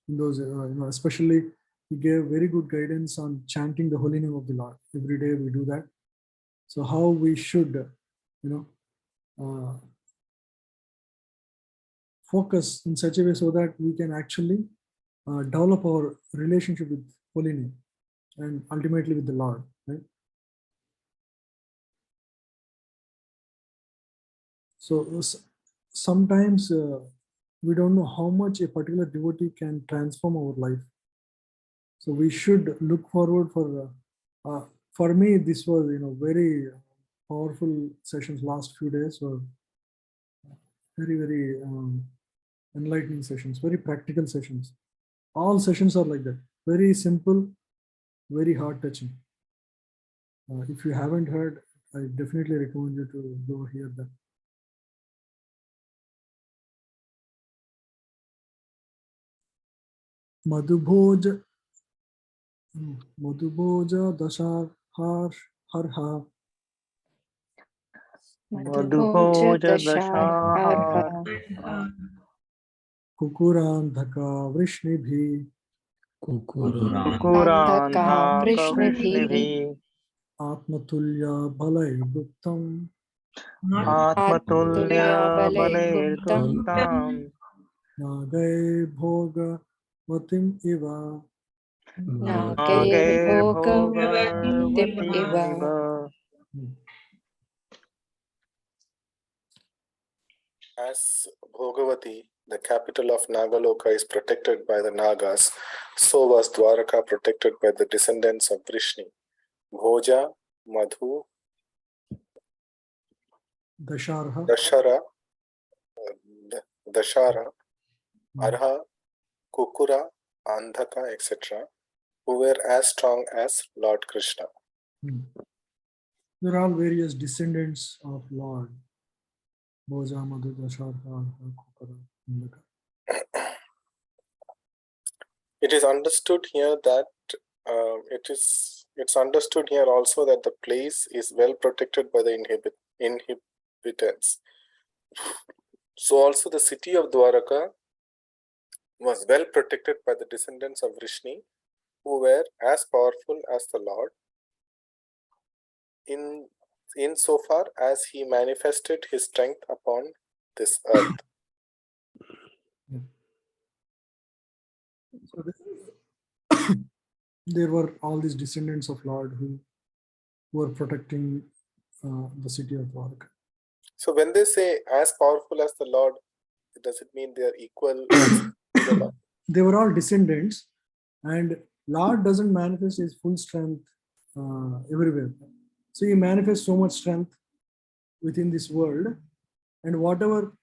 Speaker 1: in those, especially he gave very good guidance on chanting the holy name of the Lord. Every day we do that. So how we should, focus in such a way so that we can actually develop our relationship with holy name and ultimately with the Lord. Right? So sometimes we don't know how much a particular devotee can transform our life. So we should look forward for me, this was very powerful sessions. Last few days were very, very enlightening sessions, very practical sessions. All sessions are like that, very simple, very heart touching. If you haven't heard, I definitely recommend you to go hear that. Madhubhoja Dashar Harha
Speaker 4: Madhubhoja Dashahar
Speaker 1: Kukurandhaka Vrishnibhi
Speaker 4: Kurandhaka Vrishnivi
Speaker 1: Atmatulya Balai Guptam
Speaker 4: Atmatulya Balair Guptam
Speaker 1: Nagai Bhoga Vatim Iva.
Speaker 4: Nagair Bhogavatim Iva.
Speaker 10: As Bhogavati, the capital of Nagaloka, is protected by the Nagas, so was Dvārakā protected by the descendants of Vrishni. Bhoja, Madhu, Dashara, Arha, Kukura, Andhaka, etc., who were as strong as Lord Kṛṣṇa.
Speaker 1: There are all various descendants of Lord. Bhoja, Madhu, Dashara, Arha, Kukura, Andhaka.
Speaker 10: It is understood here that it's understood here also that the place is well protected by the inhabitants. So also the city of Dvārakā was well protected by the descendants of Vrishni, who were as powerful as the Lord insofar as he manifested his strength upon this earth.
Speaker 1: So there were all these descendants of Lord who who are protecting the city of Dvārakā.
Speaker 10: So when they say as powerful as the Lord, does it mean they are equal to the Lord?
Speaker 1: They were all descendants, and Lord doesn't manifest his full strength everywhere. So he manifests so much strength within this world, and whatever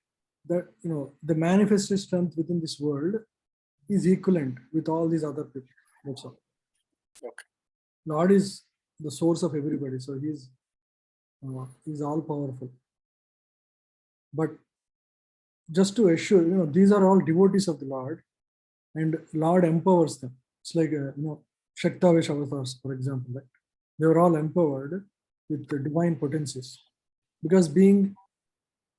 Speaker 1: that the manifested strength within this world is equivalent with all these other people. That's all.
Speaker 10: Okay.
Speaker 1: Lord is the source of everybody, so he's all powerful. But just to assure, these are all devotees of the Lord, and Lord empowers them. It's like Shaktavesh avatars, for example, right? They were all empowered with the divine potencies, because being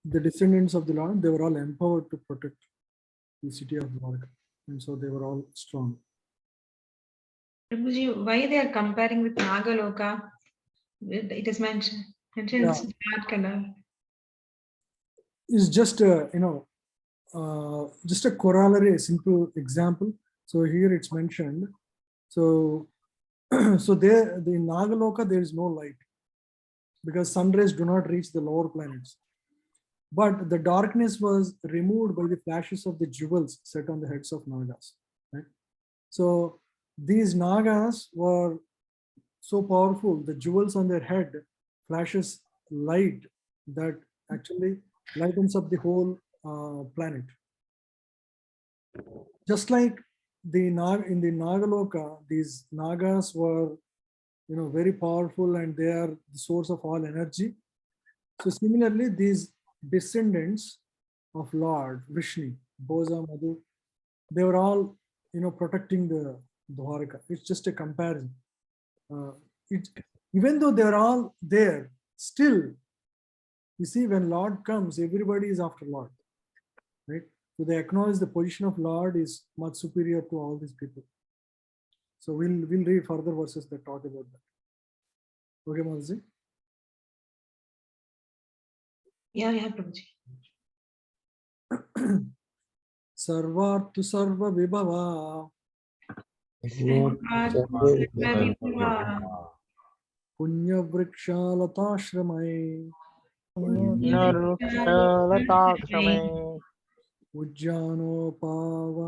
Speaker 1: the descendants of the Lord, they were all empowered to protect the city of Dvārakā, and so they were all strong.
Speaker 8: Prabhuji, why they are comparing with Nagaloka? It is mentioned in dark color.
Speaker 1: It's just just a corollary, a simple example. So here it's mentioned. So, so there, in Nagaloka, there is no light because sun rays do not reach the lower planets. But the darkness was removed by the flashes of the jewels set on the heads of Nagas. Right? So these Nagas were so powerful. The jewels on their head flashes light that actually lightens up the whole planet. Just like in the Nagaloka, these Nagas were, very powerful, and they are the source of all energy. So similarly, these descendants of Lord Vishnu, Boza, Madhu, they were all, protecting the Dvārakā. It's just a comparison. Even though they're all there, still, you see, when Lord comes, everybody is after Lord, right? So they acknowledge the position of Lord is much superior to all these people. So we'll read further verses that talk about that. Okay, Mataji?
Speaker 8: Yeah, Prabhuji.
Speaker 1: Sarvartu sarva vibhava punya vrikshalatashramai ujjano pava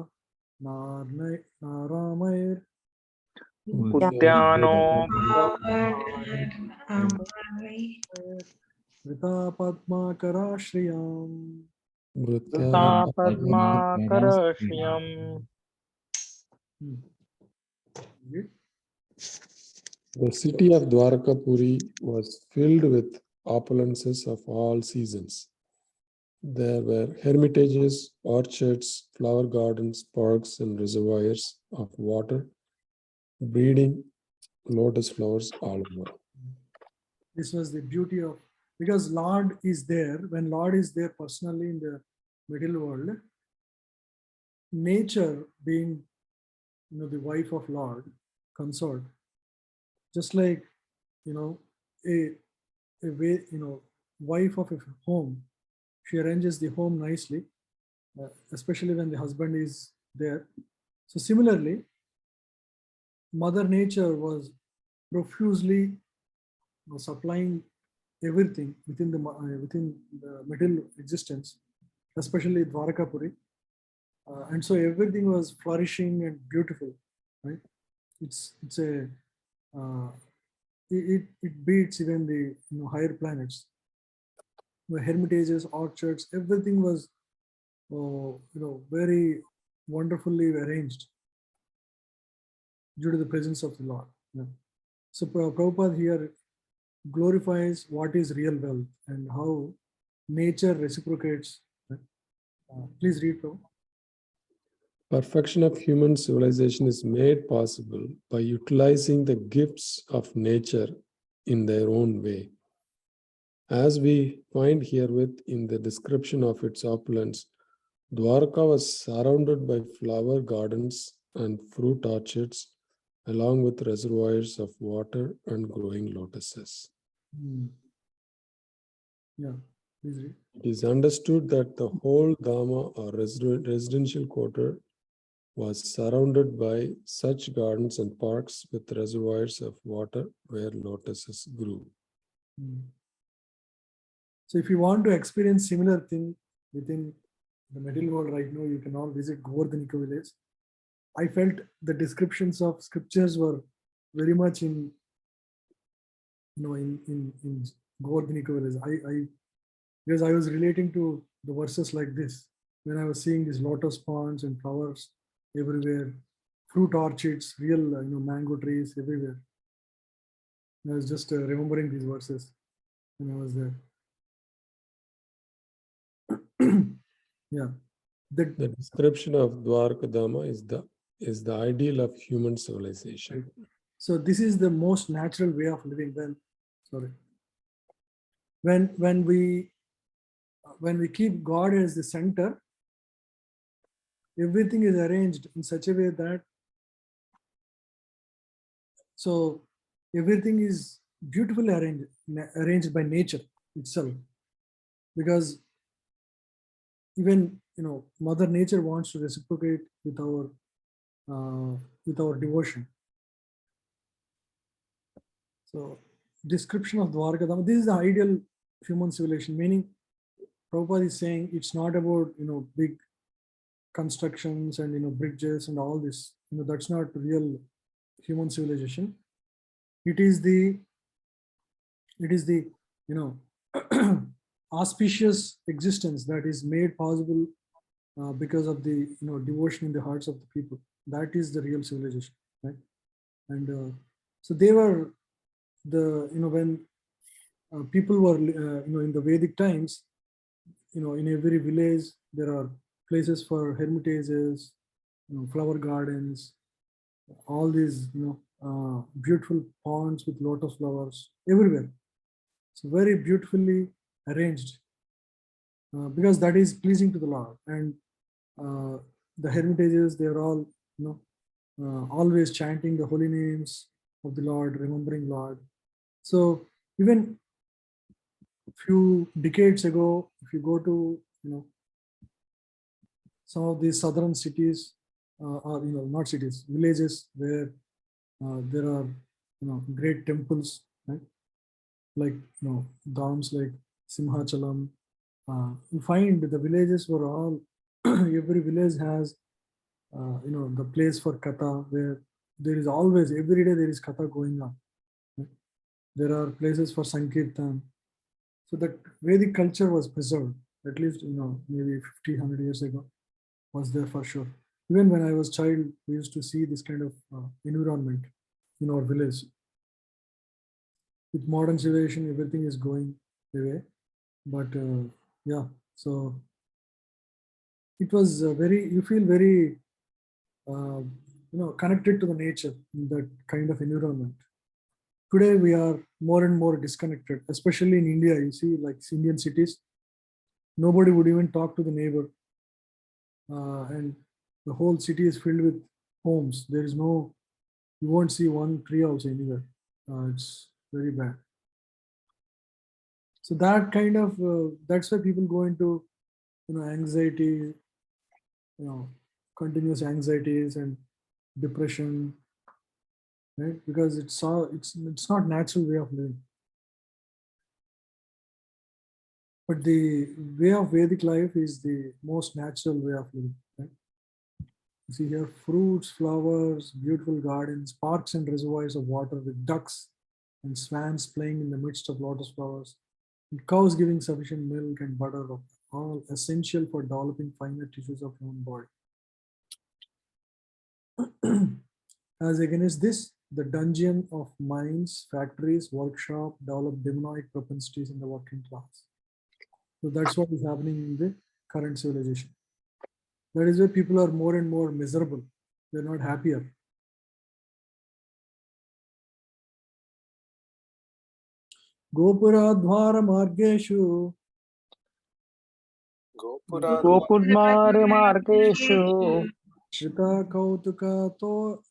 Speaker 1: naramair Vrita padmakara shriyam.
Speaker 5: The city of Dvarakapuri was filled with opulences of all seasons. There were hermitages, orchards, flower gardens, parks, and reservoirs of water, breeding lotus flowers all over.
Speaker 1: This was the beauty of, because Lord is there, when Lord is there personally in the middle world, nature being, the wife of Lord, consort, just like, a way, wife of a home, she arranges the home nicely, especially when the husband is there. So similarly, Mother Nature was profusely supplying everything within the middle existence, especially Dvārakapuri, and so everything was flourishing and beautiful, right? It's a it beats even the higher planets. The hermitages, orchards, everything was very wonderfully arranged due to the presence of the Lord. Yeah. So Prabhupada here glorifies what is real wealth and how nature reciprocates. Please read, Prabhupada.
Speaker 5: Perfection of human civilization is made possible by utilizing the gifts of nature in their own way. As we find herewith in the description of its opulence, Dvārakā was surrounded by flower gardens and fruit orchards, along with reservoirs of water and growing lotuses.
Speaker 1: Yeah, please read.
Speaker 5: It is understood that the whole Dhama or residential quarter was surrounded by such gardens and parks with reservoirs of water where lotuses grew.
Speaker 1: So if you want to experience similar thing within the material world right now, you can all visit Govardhanika village. I felt the descriptions of scriptures were very much in Govardhanika village. Because I was relating to the verses like this when I was seeing these lotus ponds and flowers everywhere, fruit orchards, real mango trees everywhere. I was just remembering these verses when I was there. Yeah.
Speaker 5: The description of Dvārakā is the ideal of human civilization.
Speaker 1: So this is the most natural way of living. When we keep God as the center, everything is arranged in such a way that everything is beautifully arranged by nature itself, because even Mother Nature wants to reciprocate with our devotion. So description of Dvārakā, this is the ideal human civilization, meaning Prabhupada is saying it's not about big constructions and bridges and all this. That's not real human civilization. It is the auspicious existence that is made possible because of the devotion in the hearts of the people. That is the real civilization, right? And so they were when people were in the Vedic times, in every village there are places for hermitages, flower gardens, all these beautiful ponds with lotus flowers everywhere. So very beautifully arranged, because that is pleasing to the Lord. And the hermitages, they are all always chanting the holy names of the Lord, remembering Lord. So even few decades ago, if you go to some of these southern cities, or not cities, villages where there are great temples, right? Like dhams like Simhachalam. You find the villages were all every village has the place for katha, where there is always every day there is katha going on. Right? There are places for sankirtan. So that Vedic culture was preserved, at least maybe 50, 100 years ago, was there for sure. Even when I was child, we used to see this kind of environment in our village. With modern civilization, everything is going away, but yeah, so it was you feel very connected to the nature in that kind of environment. Today we are more and more disconnected, especially in India. You see, like Indian cities, nobody would even talk to the neighbor, and the whole city is filled with homes. There is you won't see one tree house anywhere. It's very bad. So that kind of that's why people go into anxiety, continuous anxieties and depression, right? Because it's not natural way of living. But the way of Vedic life is the most natural way of living, right? You see here fruits, flowers, beautiful gardens, parks and reservoirs of water with ducks and swans playing in the midst of lotus flowers, and cows giving sufficient milk and butter, all essential for developing finer tissues of human body. As against this, the dungeon of mines, factories, workshop develop demonic propensities in the working class. So that's what is happening in the current civilization. That is why people are more and more miserable. They're not happier. Gopuradvara margeshu.
Speaker 4: Gopudmara-margeshu
Speaker 1: Krita kautuka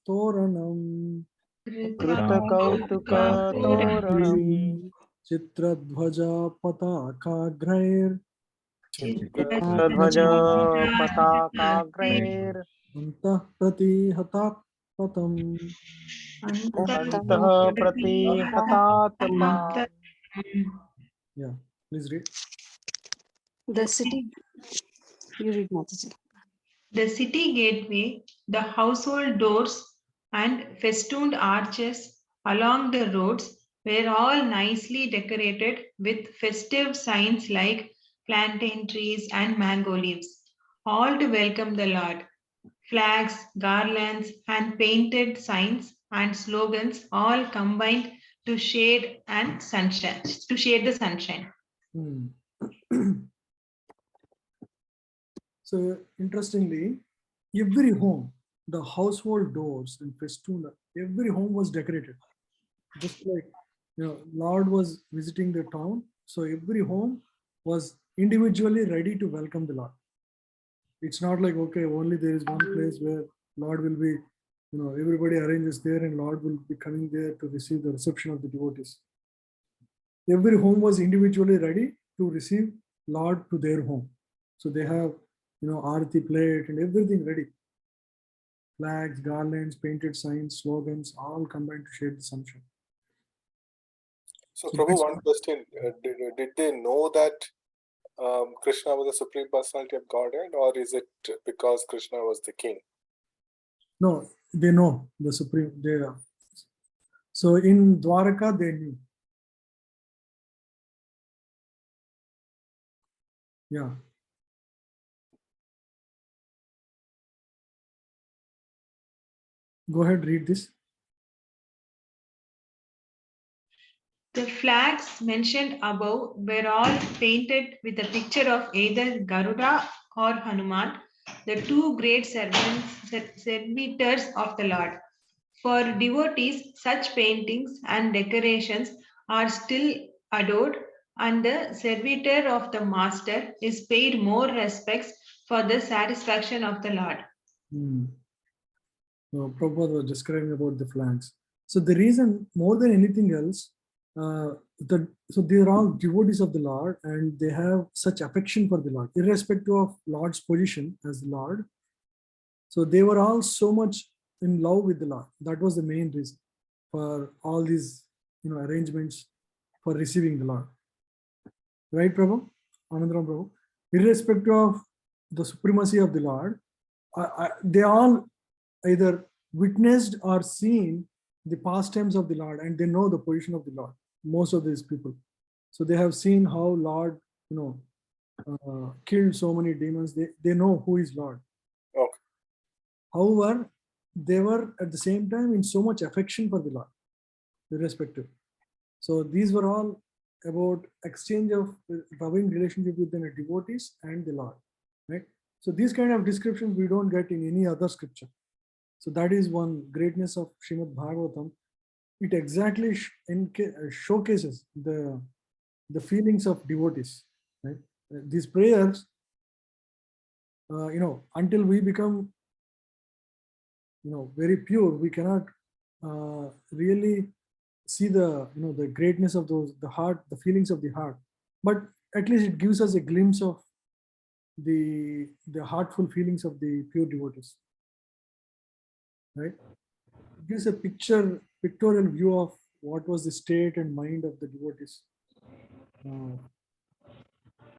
Speaker 1: toranam.
Speaker 4: Krita-kautuka toranam
Speaker 1: Chitradhvaja patakagrair.
Speaker 4: Chitradhvaja patakagrair
Speaker 1: Antah pratihatat patam.
Speaker 4: Antah pratihatatma.
Speaker 1: Yeah, please read.
Speaker 9: The city, you read Mataji.
Speaker 8: The city gateway, the household doors, and festooned arches along the roads were all nicely decorated with festive signs like plantain trees and mango leaves, all to welcome the Lord. Flags, garlands, and painted signs and slogans all combined to shade and sunshine, to shade the sunshine.
Speaker 1: Hmm. So interestingly, every home, the household doors and festoon, every home was decorated. Just like, Lord was visiting the town, so every home was individually ready to welcome the Lord. It's not like, okay, only there is one place where Lord will be, everybody arranges there and Lord will be coming there to receive the reception of the devotees. Every home was individually ready to receive Lord to their home. So they have, Aarti plate and everything ready. Flags, garlands, painted signs, slogans, all combined to shade the sunshine.
Speaker 10: So, Prabhu, one question: did they know that Krishna was the Supreme Personality of Godhead, or is it because Krishna was the king?
Speaker 1: No, they know the Supreme. So in Dvārakā, they knew. Yeah. Go ahead, read this.
Speaker 8: The flags mentioned above were all painted with a picture of either Garuda or Hanuman, the two great servitors of the Lord. For devotees, such paintings and decorations are still adored, and the servitor of the master is paid more respects for the satisfaction of the Lord.
Speaker 1: So Prabhupada was describing about the flags. So the reason, more than anything else, so they are all devotees of the Lord and they have such affection for the Lord, irrespective of Lord's position as the Lord. So they were all so much in love with the Lord. That was the main reason for all these, arrangements for receiving the Lord. Right, Prabhu? Anandaram Prabhu? Irrespective of the supremacy of the Lord, they all either witnessed or seen the pastimes of the Lord and they know the position of the Lord, most of these people. So they have seen how Lord, killed so many demons. They know who is Lord.
Speaker 10: Okay.
Speaker 1: However, they were at the same time in so much affection for the Lord, irrespective. So these were all about exchange of loving relationship with the devotees and the Lord, right? So these kind of descriptions we don't get in any other scripture. So that is one greatness of Srimad Bhagavatam. It exactly showcases the feelings of devotees, right? These prayers, until we become, very pure, we cannot really see the, the greatness of those, the heart, the feelings of the heart. But at least it gives us a glimpse of the heartful feelings of the pure devotees, right? It gives a pictorial view of what was the state and mind of the devotees,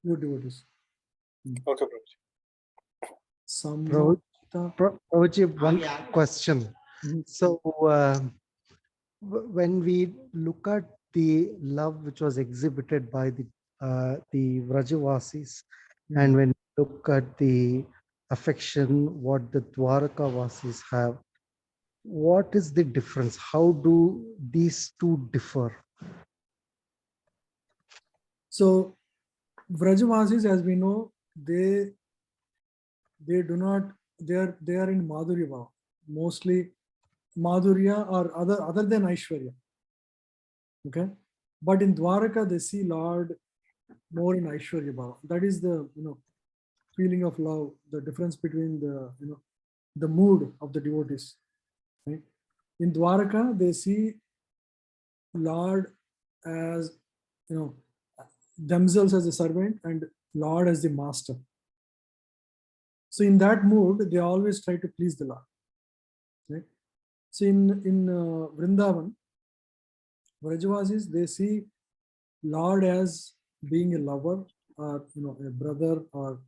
Speaker 1: pure devotees.
Speaker 10: Okay,
Speaker 1: Prabhu.
Speaker 11: Prabhuji, one question. So when we look at the love which was exhibited by the Vrajavasis, and when we look at the affection what the Dvārakā Vasis have, what is the difference? How do these two differ?
Speaker 1: So Vrajavasis, as we know, they do not, they are in Madhurya Bhava, mostly Madhurya or other than Aishwarya. Okay, but in Dvārakā they see Lord more in Aishwarya Bhava. That is the feeling of love, the difference between the the mood of the devotees. Right? In Dvārakā they see Lord as themselves as a servant and Lord as the master. So in that mood, they always try to please the Lord. Right? So in Vrindavan, Vrajavasis, they see Lord as being a lover, or a brother, or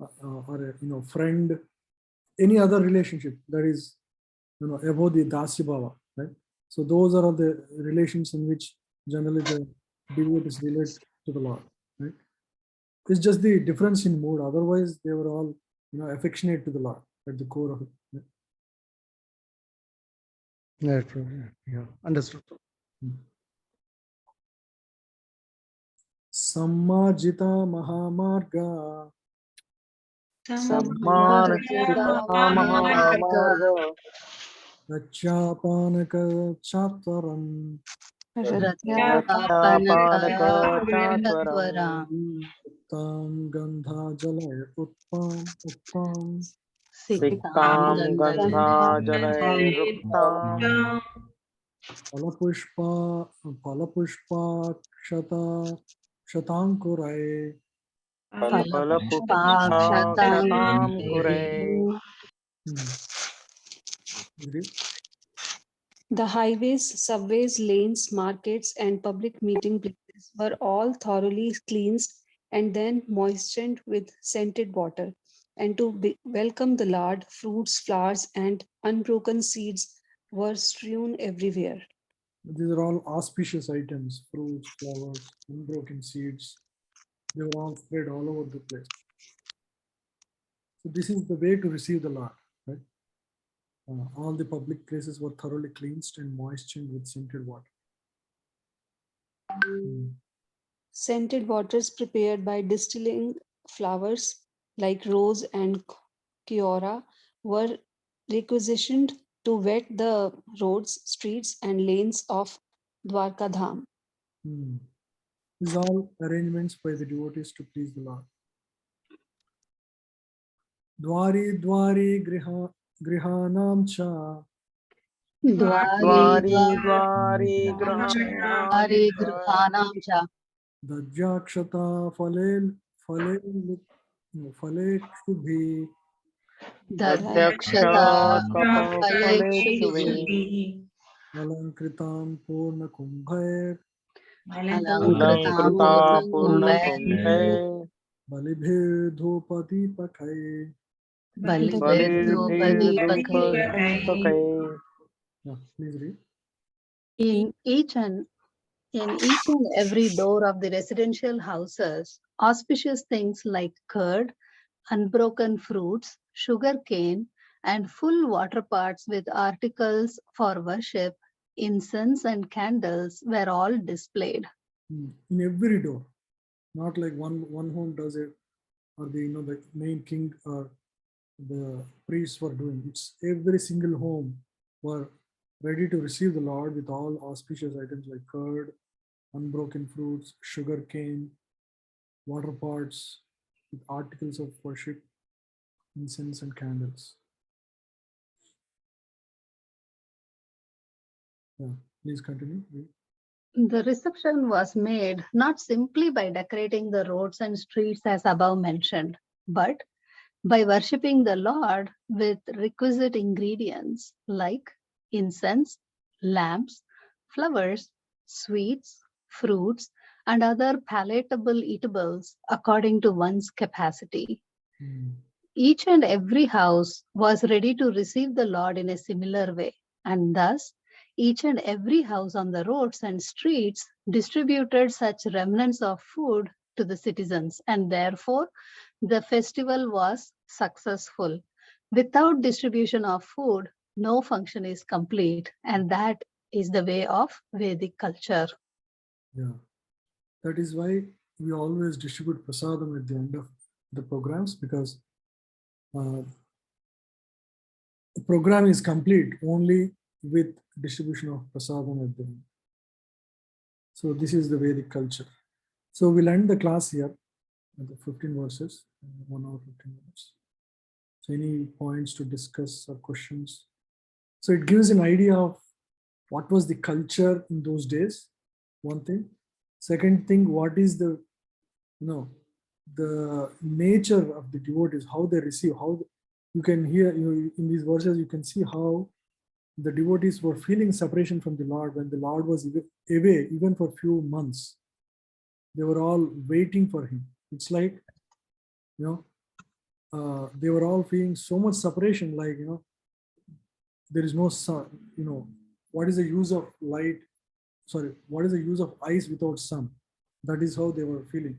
Speaker 1: a friend, any other relationship that is above the Dasya Bhava, right? So those are all the relations in which generally the devotees relate to the Lord, right? It's just the difference in mood. Otherwise, they were all affectionate to the Lord at the core of it. Right?
Speaker 11: Yeah, true. Yeah, understood.
Speaker 1: Sammajita Mahamarga
Speaker 4: Sammarjita Mahamarga
Speaker 1: Rachapanaka Chataram
Speaker 4: Rattyapanaka Chatvaram
Speaker 1: Uttam Gandha Jalaya Uttam
Speaker 4: Siktam Gandha Jalai Ruktam
Speaker 1: Palapushpa Shatankurai.
Speaker 4: Palapuksha Kshatam Kure.
Speaker 12: The highways, subways, lanes, markets, and public meeting places were all thoroughly cleansed and then moistened with scented water. And to welcome the Lord, fruits, flowers, and unbroken seeds were strewn everywhere.
Speaker 1: These are all auspicious items: fruits, flowers, unbroken seeds. They were all spread all over the place. So this is the way to receive the Lord. Right? All the public places were thoroughly cleansed and moistened with scented water.
Speaker 12: Scented waters prepared by distilling flowers like rose and Kiora were requisitioned to wet the roads, streets, and lanes of Dvārakā Dham.
Speaker 1: These are all arrangements by the devotees to please the Lord. Dwari Dwari Grihanam Cha
Speaker 4: Dwari Dwari Grahanam
Speaker 3: Cha
Speaker 1: Dajjakshata Fale Kshubhi
Speaker 4: Dadyaksha Kapalekshvi
Speaker 1: Alankritam Purna Kumbhair
Speaker 4: Alankritam Purna Kumbhe
Speaker 1: Balibhir Dhupati Pakai.
Speaker 4: Balibhir Dhupakai.
Speaker 1: Please read.
Speaker 3: In each and every door of the residential houses, auspicious things like curd, unbroken fruits, sugar cane, and full water pots with articles for worship, incense and candles were all displayed.
Speaker 1: In every door, not like one home does it, or the main king or the priests were doing. It's every single home were ready to receive the Lord with all auspicious items like curd, unbroken fruits, sugar cane, water pots with articles of worship, incense and candles. Yeah, please continue.
Speaker 3: The reception was made not simply by decorating the roads and streets as above mentioned, but by worshipping the Lord with requisite ingredients like incense, lamps, flowers, sweets, fruits, and other palatable eatables according to one's capacity. Each and every house was ready to receive the Lord in a similar way, and thus each and every house on the roads and streets distributed such remnants of food to the citizens, and therefore the festival was successful. Without distribution of food, no function is complete, and that is the way of Vedic culture.
Speaker 1: Yeah, that is why we always distribute prasadam at the end of the programs, because the program is complete only with distribution of prasadam at the end. So this is the Vedic culture. So we'll end the class here at the 15 verses, 1 hour 15 minutes. So any points to discuss or questions? So it gives an idea of what was the culture in those days, one thing. Second thing, what is the the nature of the devotees, how they receive, you can hear, in these verses, you can see how the devotees were feeling separation from the Lord when the Lord was away, even for a few months. They were all waiting for him. It's like, they were all feeling so much separation, like, there is no sun, what is the use of light? Sorry, what is the use of ice without sun? That is how they were feeling.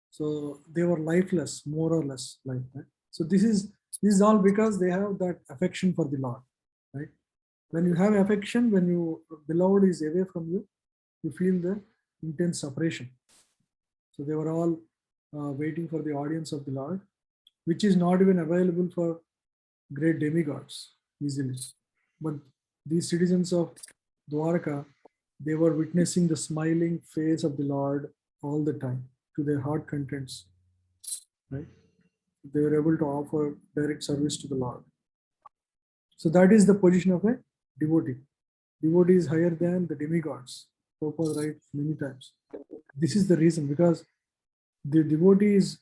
Speaker 1: So they were lifeless, more or less like that. So this is all because they have that affection for the Lord, right? When you have affection, when your beloved is away from you, you feel the intense separation. So they were all waiting for the audience of the Lord, which is not even available for great demigods easily. But these citizens of Dvārakā, they were witnessing the smiling face of the Lord all the time to their heart contents, right? They were able to offer direct service to the Lord. So that is the position of a devotee. Devotee is higher than the demigods. Prabhupada writes many times. This is the reason, because the devotee is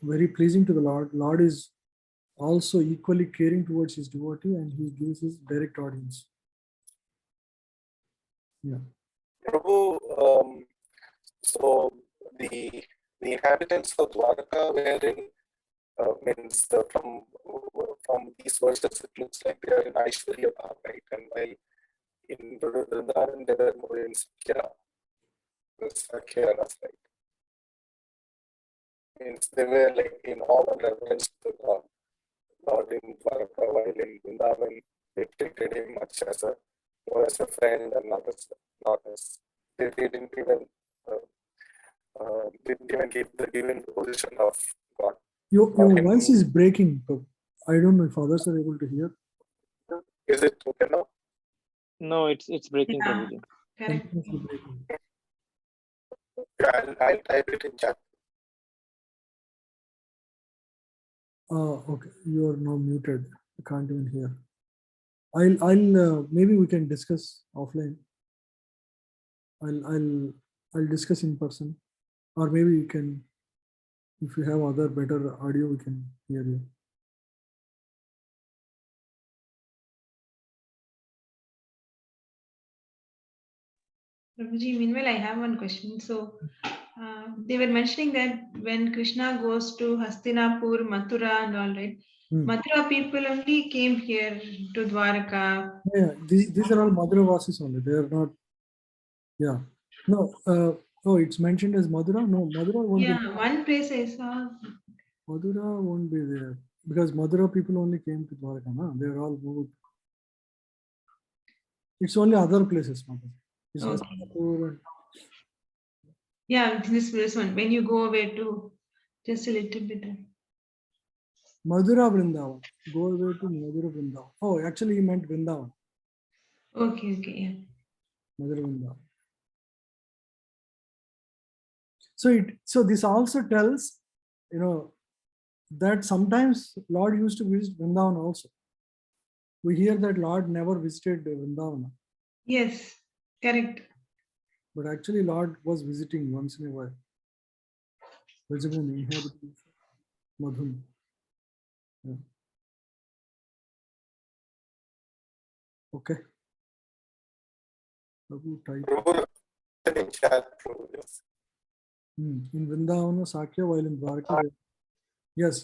Speaker 1: very pleasing to the Lord. Lord is also equally caring towards his devotee, and he gives his direct audience. Yeah.
Speaker 10: Prabhu, so the inhabitants of Dvārakā were in, from these verses, it looks like they are in Aishwarya Bhav, right? And while in Vrindavan, they were more in Sakhya, right? Means they were like in awe and reverence to the Lord in Dvārakā, while in Vrindavan, they treated him much as a friend and not as they didn't even give the given position of God.
Speaker 1: Your voice is breaking. I don't know if others are able to hear.
Speaker 10: Is it okay now?
Speaker 4: No, it's breaking,
Speaker 8: Yeah,
Speaker 4: Prabhuji.
Speaker 8: correct.
Speaker 10: I'll type it in chat.
Speaker 1: Okay, you are now muted. I can't even hear. I'll maybe we can discuss offline. I'll discuss in person, or maybe you can, if you have other better audio, we can hear you.
Speaker 8: Prabhuji, meanwhile, I have one question. So, they were mentioning that when Krishna goes to Hastinapur, Mathura, and all, right? Mathura people only came here to Dvārakā.
Speaker 1: Yeah, these are all Madhura Vasis only. They are not. Yeah. No. Oh, it's mentioned as Madhura. No, Madhura won't be.
Speaker 8: One place I saw.
Speaker 1: Madhura won't be there because Madhura people only came to Dvārakā. No? They are all moved. It's only other places, Madhura. It's
Speaker 8: Okay. Yeah, this one. When you go away to just a little bit.
Speaker 1: Madhura Vrindavan. Go away to Madhura Vrindavan. Oh, actually, he meant Vrindavan.
Speaker 8: Okay, yeah.
Speaker 1: Madhura Vrindavan. So this also tells, that sometimes Lord used to visit Vrindavan also. We hear that Lord never visited Vrindavan.
Speaker 8: Yes, correct.
Speaker 1: But actually, Lord was visiting once in a while. Rajabhumi, inhabitants, Madhum. Yeah. Okay.
Speaker 10: In chat,
Speaker 1: in Vrindavan, Sakhya, while in Dvārakā. Yes,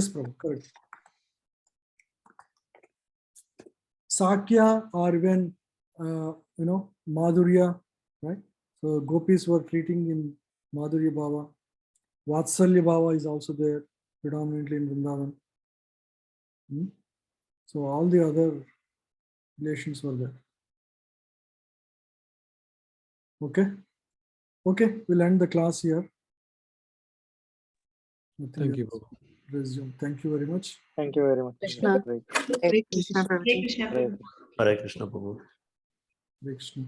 Speaker 1: Prabhu, correct. Sakhya or even, Madhurya, right? So gopis were treating in Madhurya Bhava. Vatsalya Bhava is also there, predominantly in Vrindavan. So all the other relations were there. Okay, we'll end the class here.
Speaker 5: Thank you.
Speaker 1: Resume. Thank you very much.
Speaker 4: Thank you very much.
Speaker 9: Krishna.
Speaker 4: Great.
Speaker 9: Hare Krishna, Prabhuji.
Speaker 8: Hare Krishna.
Speaker 6: Hare Krishna, Prabhu.
Speaker 1: Hare Krishna.